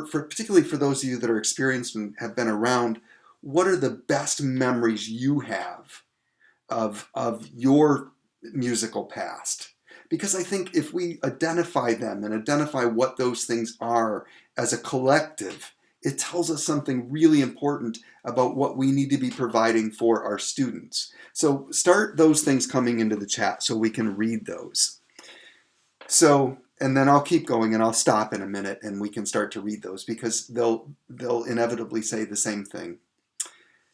particularly for those of you that are experienced and have been around, what are the best memories you have of your musical past? Because I think if we identify them and identify what those things are as a collective, it tells us something really important about what we need to be providing for our students. So start those things coming into the chat so we can read those. So, and then I'll keep going and I'll stop in a minute and we can start to read those because they'll inevitably say the same thing.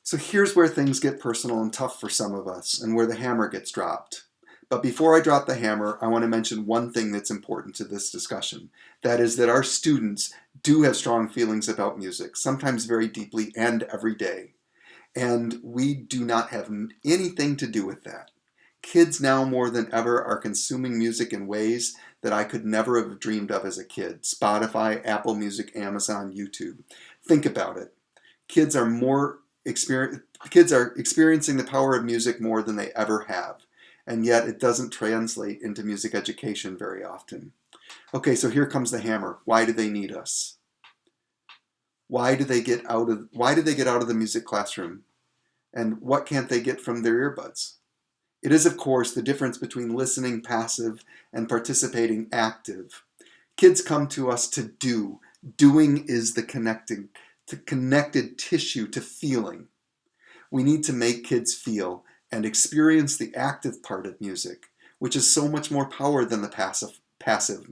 So here's where things get personal and tough for some of us and where the hammer gets dropped. But before I drop the hammer, I want to mention one thing that's important to this discussion. That is that our students do have strong feelings about music, sometimes very deeply and every day. And we do not have anything to do with that. Kids now more than ever are consuming music in ways that I could never have dreamed of as a kid. Spotify, Apple Music, Amazon, YouTube. Think about it. Kids are experiencing the power of music more than they ever have. And yet it doesn't translate into music education very often. Okay, so here comes the hammer. Why do they need us? Why do they get out of the music classroom? And what can't they get from their earbuds? It is, of course, the difference between listening passive and participating active. Kids come to us to do. Doing is the connected tissue to feeling. We need to make kids feel and experience the active part of music, which is so much more power than the passive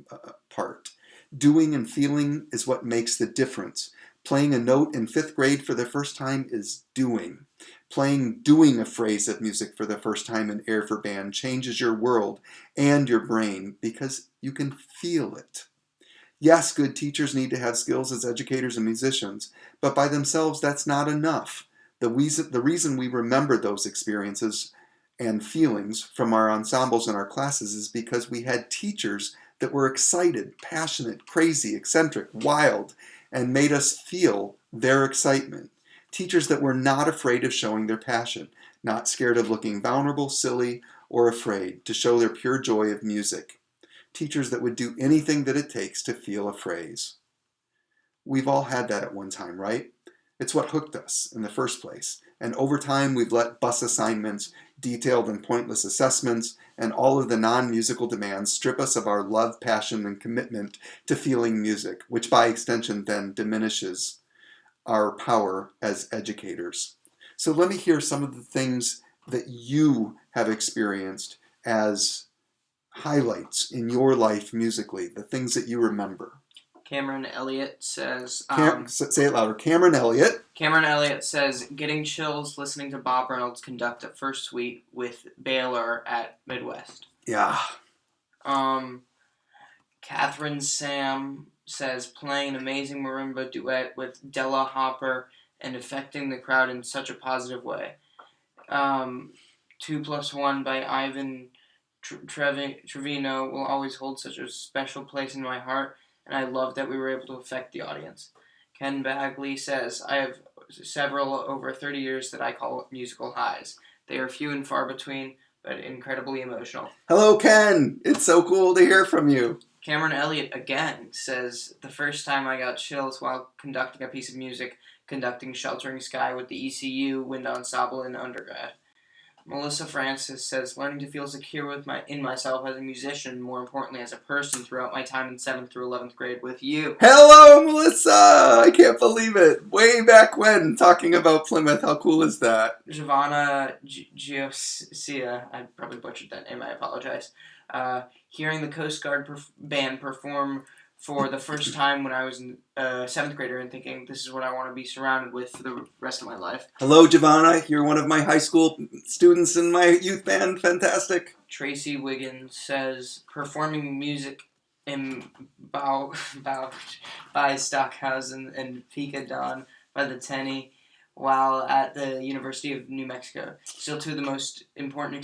part. Doing and feeling is what makes the difference. Playing a note in 5th grade for the first time is doing. Doing a phrase of music for the first time in air for band changes your world and your brain because you can feel it. Yes, good teachers need to have skills as educators and musicians, but by themselves that's not enough. The reason we remember those experiences and feelings from our ensembles and our classes is because we had teachers that were excited, passionate, crazy, eccentric, wild, and made us feel their excitement. Teachers that were not afraid of showing their passion, not scared of looking vulnerable, silly, or afraid to show their pure joy of music. Teachers that would do anything that it takes to feel a phrase. We've all had that at one time, right? It's what hooked us in the first place. And over time, we've let bus assignments, detailed and pointless assessments, and all of the non-musical demands strip us of our love, passion, and commitment to feeling music, which by extension then diminishes our power as educators. So let me hear some of the things that you have experienced as highlights in your life musically, the things that you remember. Cameron Elliott says... say it louder. Cameron Elliott says, getting chills listening to Bob Reynolds conduct a first suite with Baylor at Midwest. Yeah. Catherine Sam says, playing an amazing marimba duet with Della Hopper and affecting the crowd in such a positive way. 2+1 by Ivan Trevino will always hold such a special place in my heart, and I love that we were able to affect the audience. Ken Bagley says, I have several over 30 years that I call musical highs. They are few and far between, but incredibly emotional. Hello, Ken. It's so cool to hear from you. Cameron Elliott again says, the first time I got chills while conducting a piece of music, conducting Sheltering Sky with the ECU Wind Ensemble in undergrad. Melissa Francis says, learning to feel secure in myself as a musician, more importantly as a person throughout my time in 7th through 11th grade with you. Hello, Melissa! I can't believe it. Way back when, talking about Plymouth. How cool is that? Giovanna Giosia, I probably butchered that name, I apologize. Hearing the Coast Guard band perform for the first time when I was a seventh grader and thinking this is what I want to be surrounded with for the rest of my life. Hello, Giovanna. You're one of my high school students in my youth band. Fantastic. Tracy Wiggins says performing music in by Stockhausen and Pika Don by the Tenny while at the University of New Mexico. Still two of the most important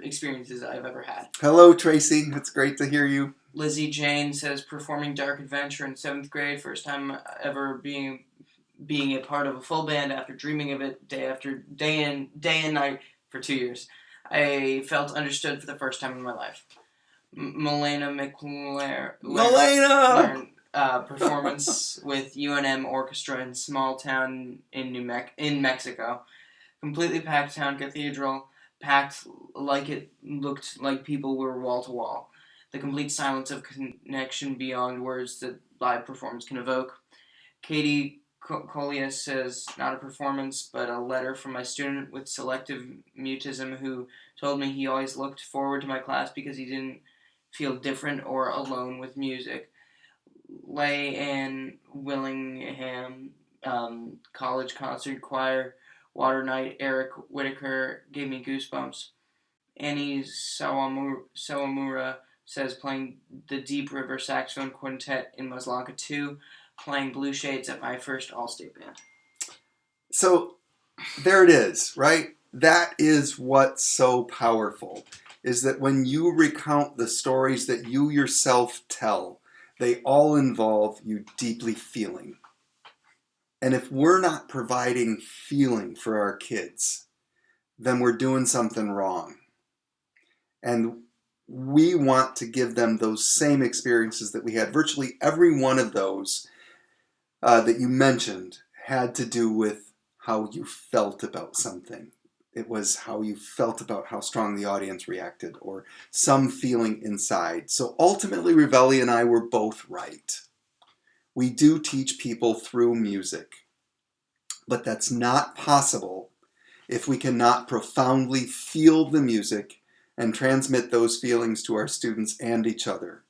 experiences I've ever had. Hello, Tracy. It's great to hear you. Lizzie Jane says performing Dark Adventure in 7th grade, first time ever being a part of a full band after dreaming of it day and night for 2 years. I felt understood for the first time in my life. Milena learned performance with UNM Orchestra in small town in Mexico. Completely packed town cathedral, packed like it looked like people were wall to wall. The complete silence of connection beyond words that live performance can evoke. Katie Colia says, not a performance, but a letter from my student with selective mutism who told me he always looked forward to my class because he didn't feel different or alone with music. Leigh Ann Willingham, college concert choir, Water Night, Eric Whitaker gave me goosebumps. Annie Sawamura says playing the Deep River Saxophone Quintet in Maslanka 2, playing Blue Shades at my first All-State band. So there it is, right? That is what's so powerful, is that when you recount the stories that you yourself tell, they all involve you deeply feeling. And if we're not providing feeling for our kids, then we're doing something wrong. And we want to give them those same experiences that we had. Virtually every one of those that you mentioned had to do with how you felt about something. It was how you felt about how strong the audience reacted or some feeling inside. So ultimately, Ravelli and I were both right. We do teach people through music, but that's not possible if we cannot profoundly feel the music and transmit those feelings to our students and each other.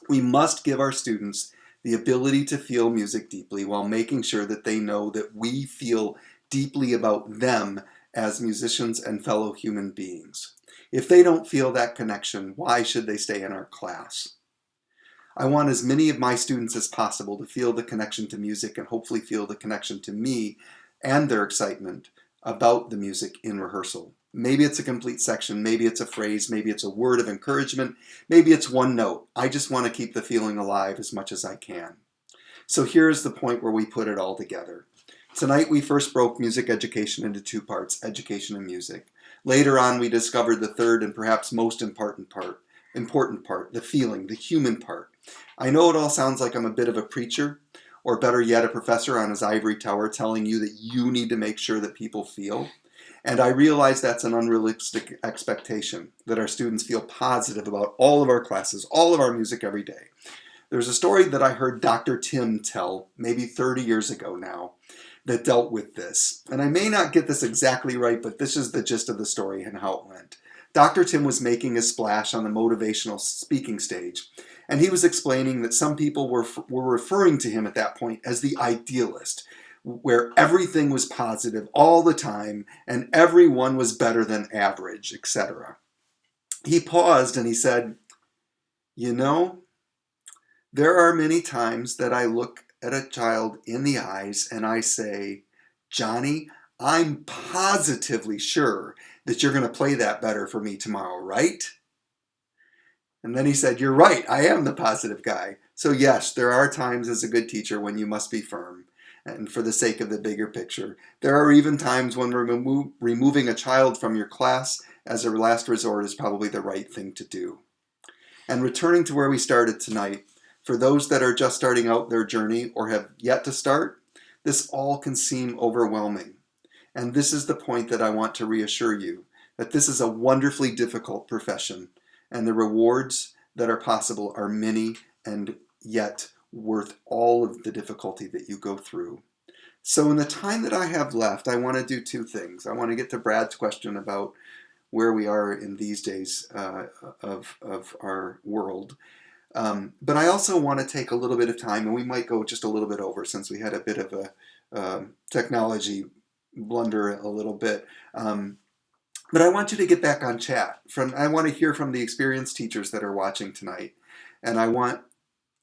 We must give our students the ability to feel music deeply while making sure that they know that we feel deeply about them as musicians and fellow human beings. If they don't feel that connection, why should they stay in our class? I want as many of my students as possible to feel the connection to music and hopefully feel the connection to me and their excitement about the music in rehearsal. Maybe it's a complete section, maybe it's a phrase, maybe it's a word of encouragement, maybe it's one note. I just want to keep the feeling alive as much as I can. So here's the point where we put it all together. Tonight we first broke music education into two parts, education and music. Later on we discovered the third and perhaps most important part, the feeling, the human part. I know it all sounds like I'm a bit of a preacher, or better yet, a professor on his ivory tower telling you that you need to make sure that people feel. And I realize that's an unrealistic expectation, that our students feel positive about all of our classes, all of our music every day. There's a story that I heard Dr. Tim tell maybe 30 years ago now that dealt with this. And I may not get this exactly right, but this is the gist of the story and how it went. Dr. Tim was making a splash on the motivational speaking stage, and he was explaining that some people were referring to him at that point as the idealist, where everything was positive all the time and everyone was better than average, etc. He paused and he said, "You know, there are many times that I look at a child in the eyes and I say, Johnny, I'm positively sure that you're going to play that better for me tomorrow, right?" And then he said, "You're right, I am the positive guy." So yes, there are times as a good teacher when you must be firm, and for the sake of the bigger picture. There are even times when removing a child from your class as a last resort is probably the right thing to do. And returning to where we started tonight, for those that are just starting out their journey or have yet to start, this all can seem overwhelming. And this is the point that I want to reassure you, that this is a wonderfully difficult profession, and the rewards that are possible are many and yet worth all of the difficulty that you go through. So in the time that I have left, I want to do two things. I want to get to Brad's question about where we are in these days of our world. But I also want to take a little bit of time, and we might go just a little bit over since we had a bit of a technology blunder a little bit. But I want you to get back on chat. I want to hear from the experienced teachers that are watching tonight, and I want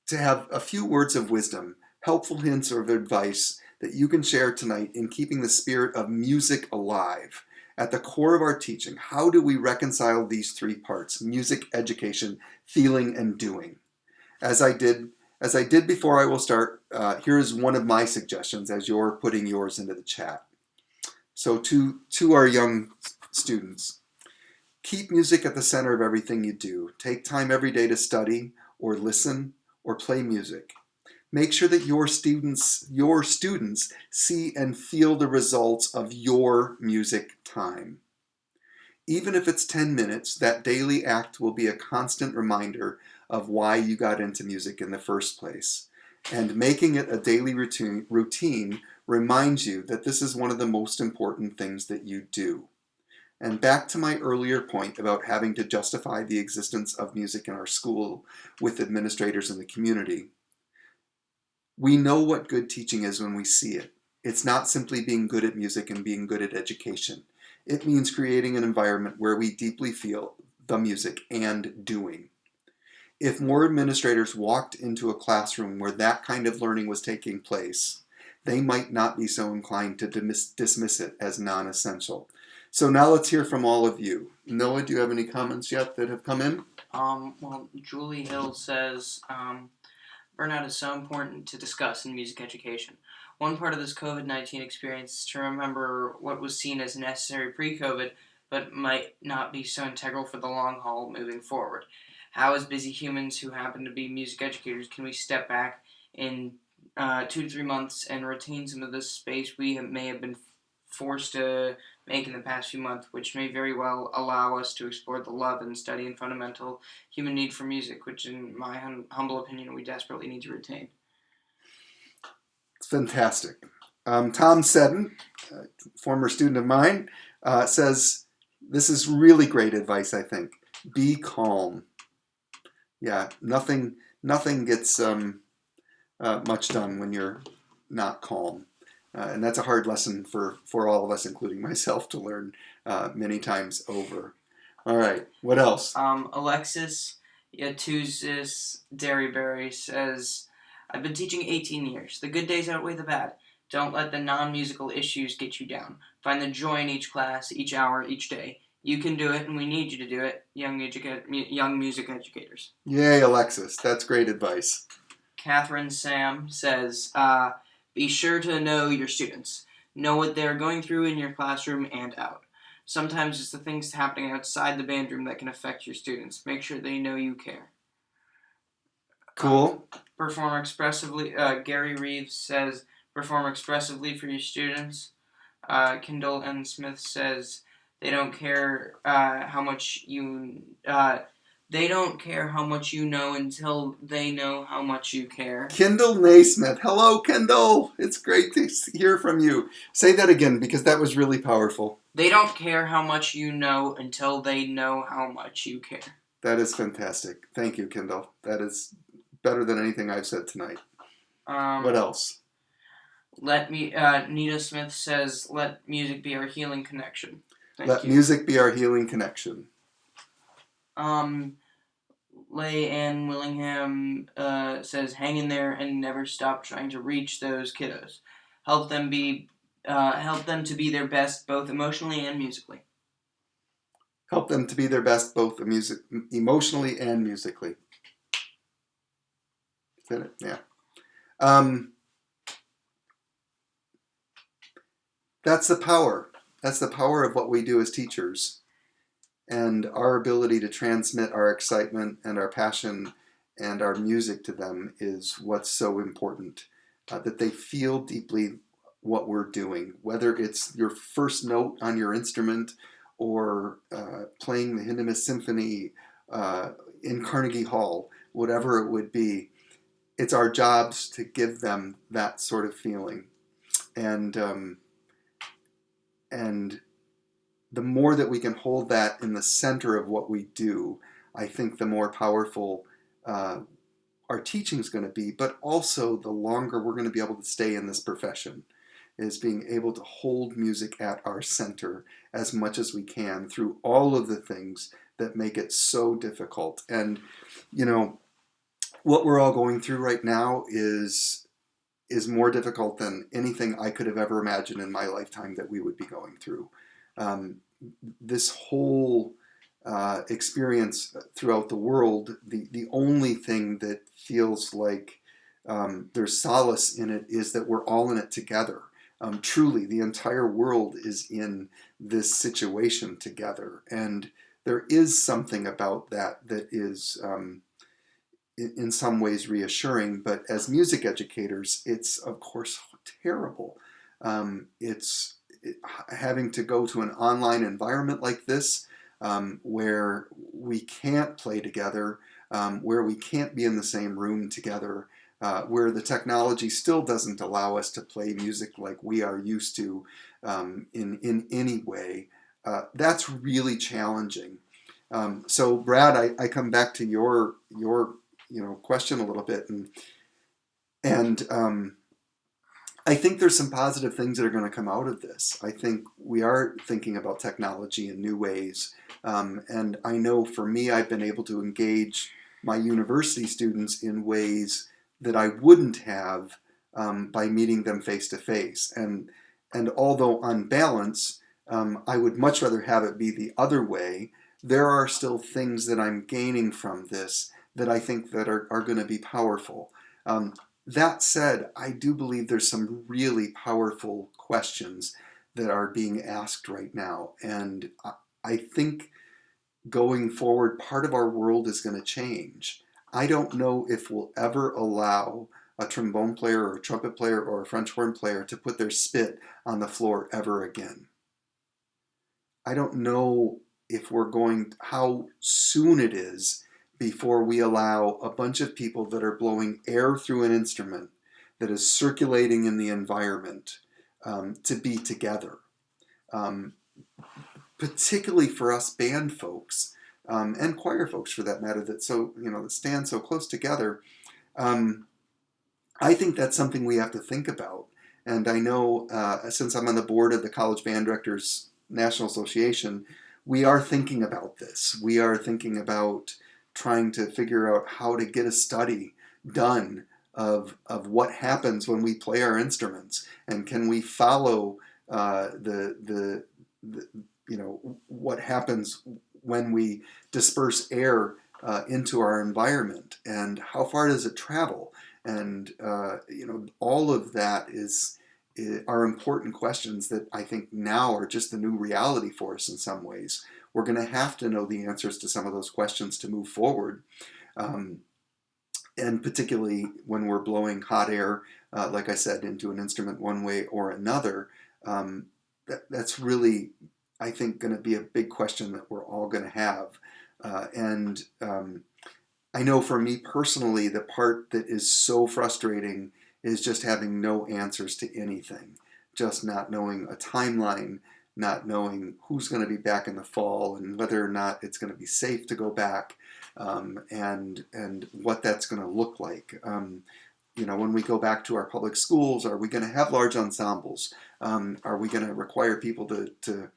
to have a few words of wisdom, helpful hints or advice that you can share tonight in keeping the spirit of music alive. At the core of our teaching, how do we reconcile these three parts: music, education, feeling, and doing? As I did before, I will start. Here is one of my suggestions as you're putting yours into the chat. So to our young students, keep music at the center of everything you do. Take time every day to study or listen or play music. Make sure that your students see and feel the results of your music time. Even if it's 10 minutes, that daily act will be a constant reminder of why you got into music in the first place. And making it a daily routine reminds you that this is one of the most important things that you do. And back to my earlier point about having to justify the existence of music in our school with administrators in the community. We know what good teaching is when we see it. It's not simply being good at music and being good at education. It means creating an environment where we deeply feel the music and doing. If more administrators walked into a classroom where that kind of learning was taking place, they might not be so inclined to dismiss it as non-essential. So now let's hear from all of you. Noah, do you have any comments yet that have come in? Well, Julie Hill says, burnout is so important to discuss in music education. One part of this COVID-19 experience is to remember what was seen as necessary pre-COVID, but might not be so integral for the long haul moving forward. How, as busy humans who happen to be music educators, can we step back in 2 to 3 months and retain some of the space we may have been forced to make in the past few months, which may very well allow us to explore the love and study and fundamental human need for music, which in my humble opinion we desperately need to retain. It's fantastic. Tom Seddon, former student of mine, says, this is really great advice, I think. Be calm. Yeah, nothing gets much done when you're not calm. And that's a hard lesson for all of us, including myself, to learn many times over. All right, what else? Alexis Yatuzis Derryberry says, I've been teaching 18 years. The good days outweigh the bad. Don't let the non-musical issues get you down. Find the joy in each class, each hour, each day. You can do it, and we need you to do it, young music educators. Yay, Alexis. That's great advice. Catherine Sam says, be sure to know your students. Know what they're going through in your classroom and out. Sometimes it's the things happening outside the band room that can affect your students. Make sure they know you care. Cool. Perform expressively. Gary Reeves says, perform expressively for your students. Kendall N. Smith says, they don't care how much you know until they know how much you care. Kendall Naismith. Hello, Kendall. It's great to hear from you. Say that again, because that was really powerful. They don't care how much you know until they know how much you care. That is fantastic. Thank you, Kendall. That is better than anything I've said tonight. What else? Nita Smith says, let music be our healing connection. Let music be our healing connection. Leigh Ann Willingham says, hang in there and never stop trying to reach those kiddos. Help them to be their best both emotionally and musically. Help them to be their best both emotionally and musically. Is that it? Yeah. That's the power. That's the power of what we do as teachers. And our ability to transmit our excitement and our passion and our music to them is what's so important. That they feel deeply what we're doing, whether it's your first note on your instrument or playing the Hindemith Symphony in Carnegie Hall, whatever it would be. It's our jobs to give them that sort of feeling. And the more that we can hold that in the center of what we do, I think the more powerful our teaching is going to be, but also the longer we're going to be able to stay in this profession, is being able to hold music at our center as much as we can through all of the things that make it so difficult. And, you know, what we're all going through right now is more difficult than anything I could have ever imagined in my lifetime that we would be going through. Um, this whole experience throughout the world, the only thing that feels like there's solace in it is that we're all in it together. Truly, the entire world is in this situation together. And there is something about that that is, in some ways, reassuring. But as music educators, it's, of course, terrible. Having to go to an online environment like this, where we can't play together, where we can't be in the same room together, where the technology still doesn't allow us to play music like we are used to in any way. That's really challenging. So, Brad, I come back to your question a little bit, and I think there's some positive things that are going to come out of this. I think we are thinking about technology in new ways. And I know for me, I've been able to engage my university students in ways that I wouldn't have by meeting them face to face. And although on balance, I would much rather have it be the other way, there are still things that I'm gaining from this that I think that are going to be powerful. That said, I do believe there's some really powerful questions that are being asked right now. And I think going forward, part of our world is going to change. I don't know if we'll ever allow a trombone player or a trumpet player or a French horn player to put their spit on the floor ever again. I don't know how soon it is before we allow a bunch of people that are blowing air through an instrument that is circulating in the environment to be together. Particularly for us band folks and choir folks, for that matter, that stand so close together. I think that's something we have to think about. And I know since I'm on the board of the College Band Directors National Association, we are thinking about this. We are thinking about trying to figure out how to get a study done of what happens when we play our instruments, and can we follow what happens when we disperse air into our environment, and how far does it travel, and all of that are important questions that I think now are just the new reality for us in some ways. We're going to have to know the answers to some of those questions to move forward. And particularly when we're blowing hot air, like I said, into an instrument one way or another, that's really, I think, going to be a big question that we're all going to have. And I know for me personally, the part that is so frustrating is just having no answers to anything, just not knowing a timeline, not knowing who's going to be back in the fall, and whether or not it's going to be safe to go back, and what that's going to look like. When we go back to our public schools, are we going to have large ensembles? Are we going to require people to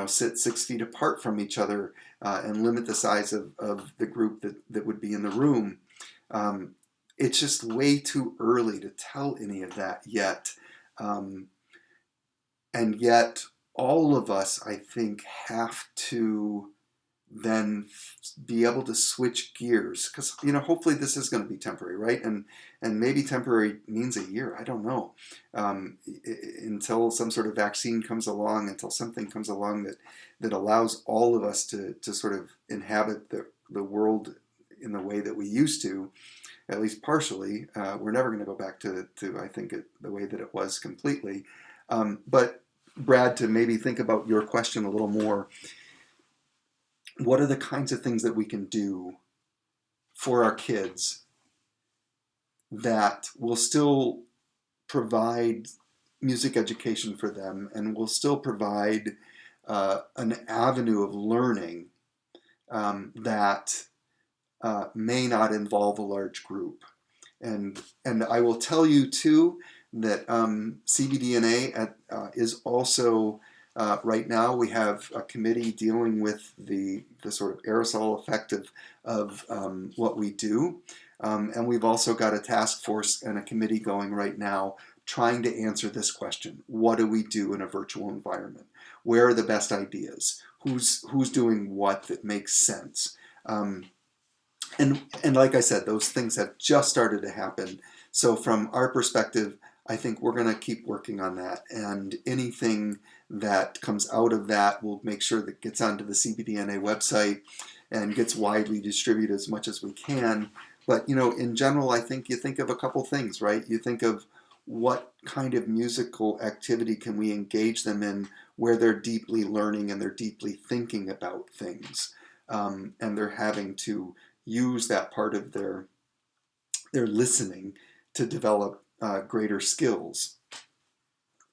sit 6 feet apart from each other and limit the size of the group that would be in the room? It's just way too early to tell any of that yet. And yet, all of us, I think, have to then be able to switch gears, because hopefully this is going to be temporary, right? And maybe temporary means a year. I don't know, until some sort of vaccine comes along, until something comes along that allows all of us to sort of inhabit the world in the way that we used to, at least partially. We're never going to go back to I think the way that it was completely. But Brad, to maybe think about your question a little more, what are the kinds of things that we can do for our kids that will still provide music education for them, and will still provide an avenue of learning that may not involve a large group. And I will tell you too that CBDNA is also right now we have a committee dealing with the sort of aerosol effect of what we do, and we've also got a task force and a committee going right now trying to answer this question: what do we do in a virtual environment? Where are the best ideas? Who's doing what that makes sense? And like I said, those things have just started to happen. So from our perspective, I think we're going to keep working on that. And anything that comes out of that, we'll make sure that gets onto the CBDNA website and gets widely distributed as much as we can. But, in general, I think you think of a couple things, right? You think of what kind of musical activity can we engage them in where they're deeply learning and they're deeply thinking about things. And they're having to use that part of their listening to develop greater skills.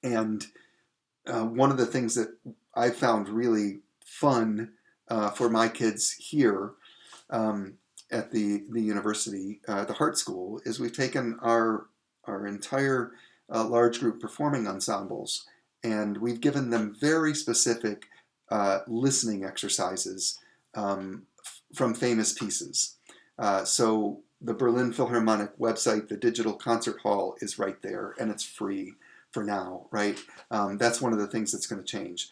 And one of the things that I found really fun for my kids here at the university, the Hartt School, is we've taken our entire large group performing ensembles, and we've given them very specific listening exercises from famous pieces. So the Berlin Philharmonic website, the digital concert hall, is right there, and it's free for now, right? That's one of the things that's going to change.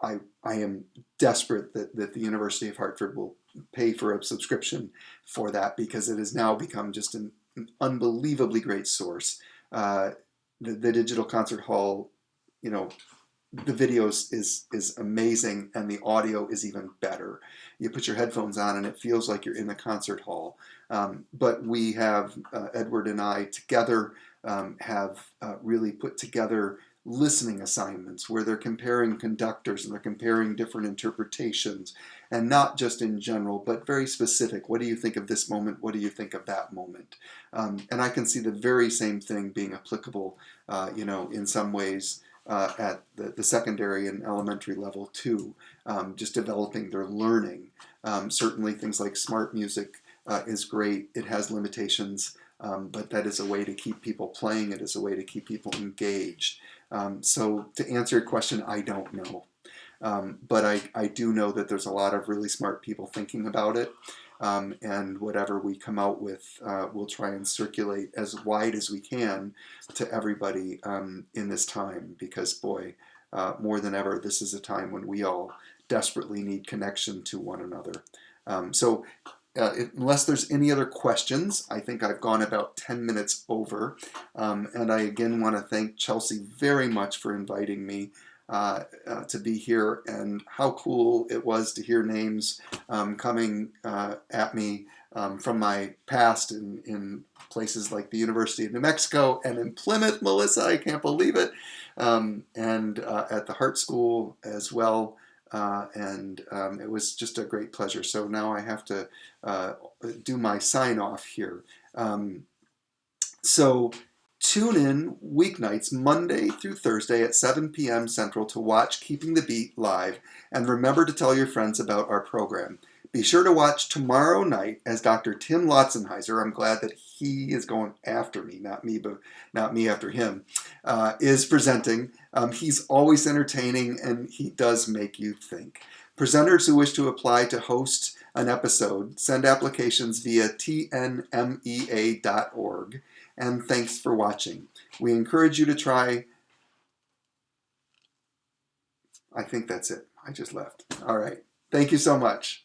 I am desperate that the University of Hartford will pay for a subscription for that, because it has now become just an unbelievably great source. The digital concert hall, the videos is amazing, and the audio is even better. You put your headphones on and it feels like you're in the concert hall. But we have, Edward and I together, have really put together listening assignments where they're comparing conductors and they're comparing different interpretations, and not just in general, but very specific. What do you think of this moment? What do you think of that moment? And I can see the very same thing being applicable, in some ways, at the secondary and elementary level too, just developing their learning. Certainly things like smart music is great. It has limitations, but that is a way to keep people playing. It is a way to keep people engaged. So to answer your question, I don't know. But I do know that there's a lot of really smart people thinking about it. And whatever we come out with, we'll try and circulate as wide as we can to everybody in this time, because boy, more than ever, this is a time when we all desperately need connection to one another. So unless there's any other questions, I think I've gone about 10 minutes over. And I again want to thank Chelsea very much for inviting me to be here, and how cool it was to hear names coming at me from my past in places like the University of New Mexico and in Plymouth, Melissa, I can't believe it, and at the Hartt School as well. And it was just a great pleasure. So now I have to do my sign off here. So tune in weeknights, Monday through Thursday at 7 p.m. Central to watch Keeping the Beat live. And remember to tell your friends about our program. Be sure to watch tomorrow night as Dr. Tim Lotzenheiser, I'm glad that he is going after me, not me after him, is presenting. He's always entertaining, and he does make you think. Presenters who wish to apply to host an episode, send applications via tnmea.org. And thanks for watching. We encourage you to try. I think that's it. I just left. All right. Thank you so much.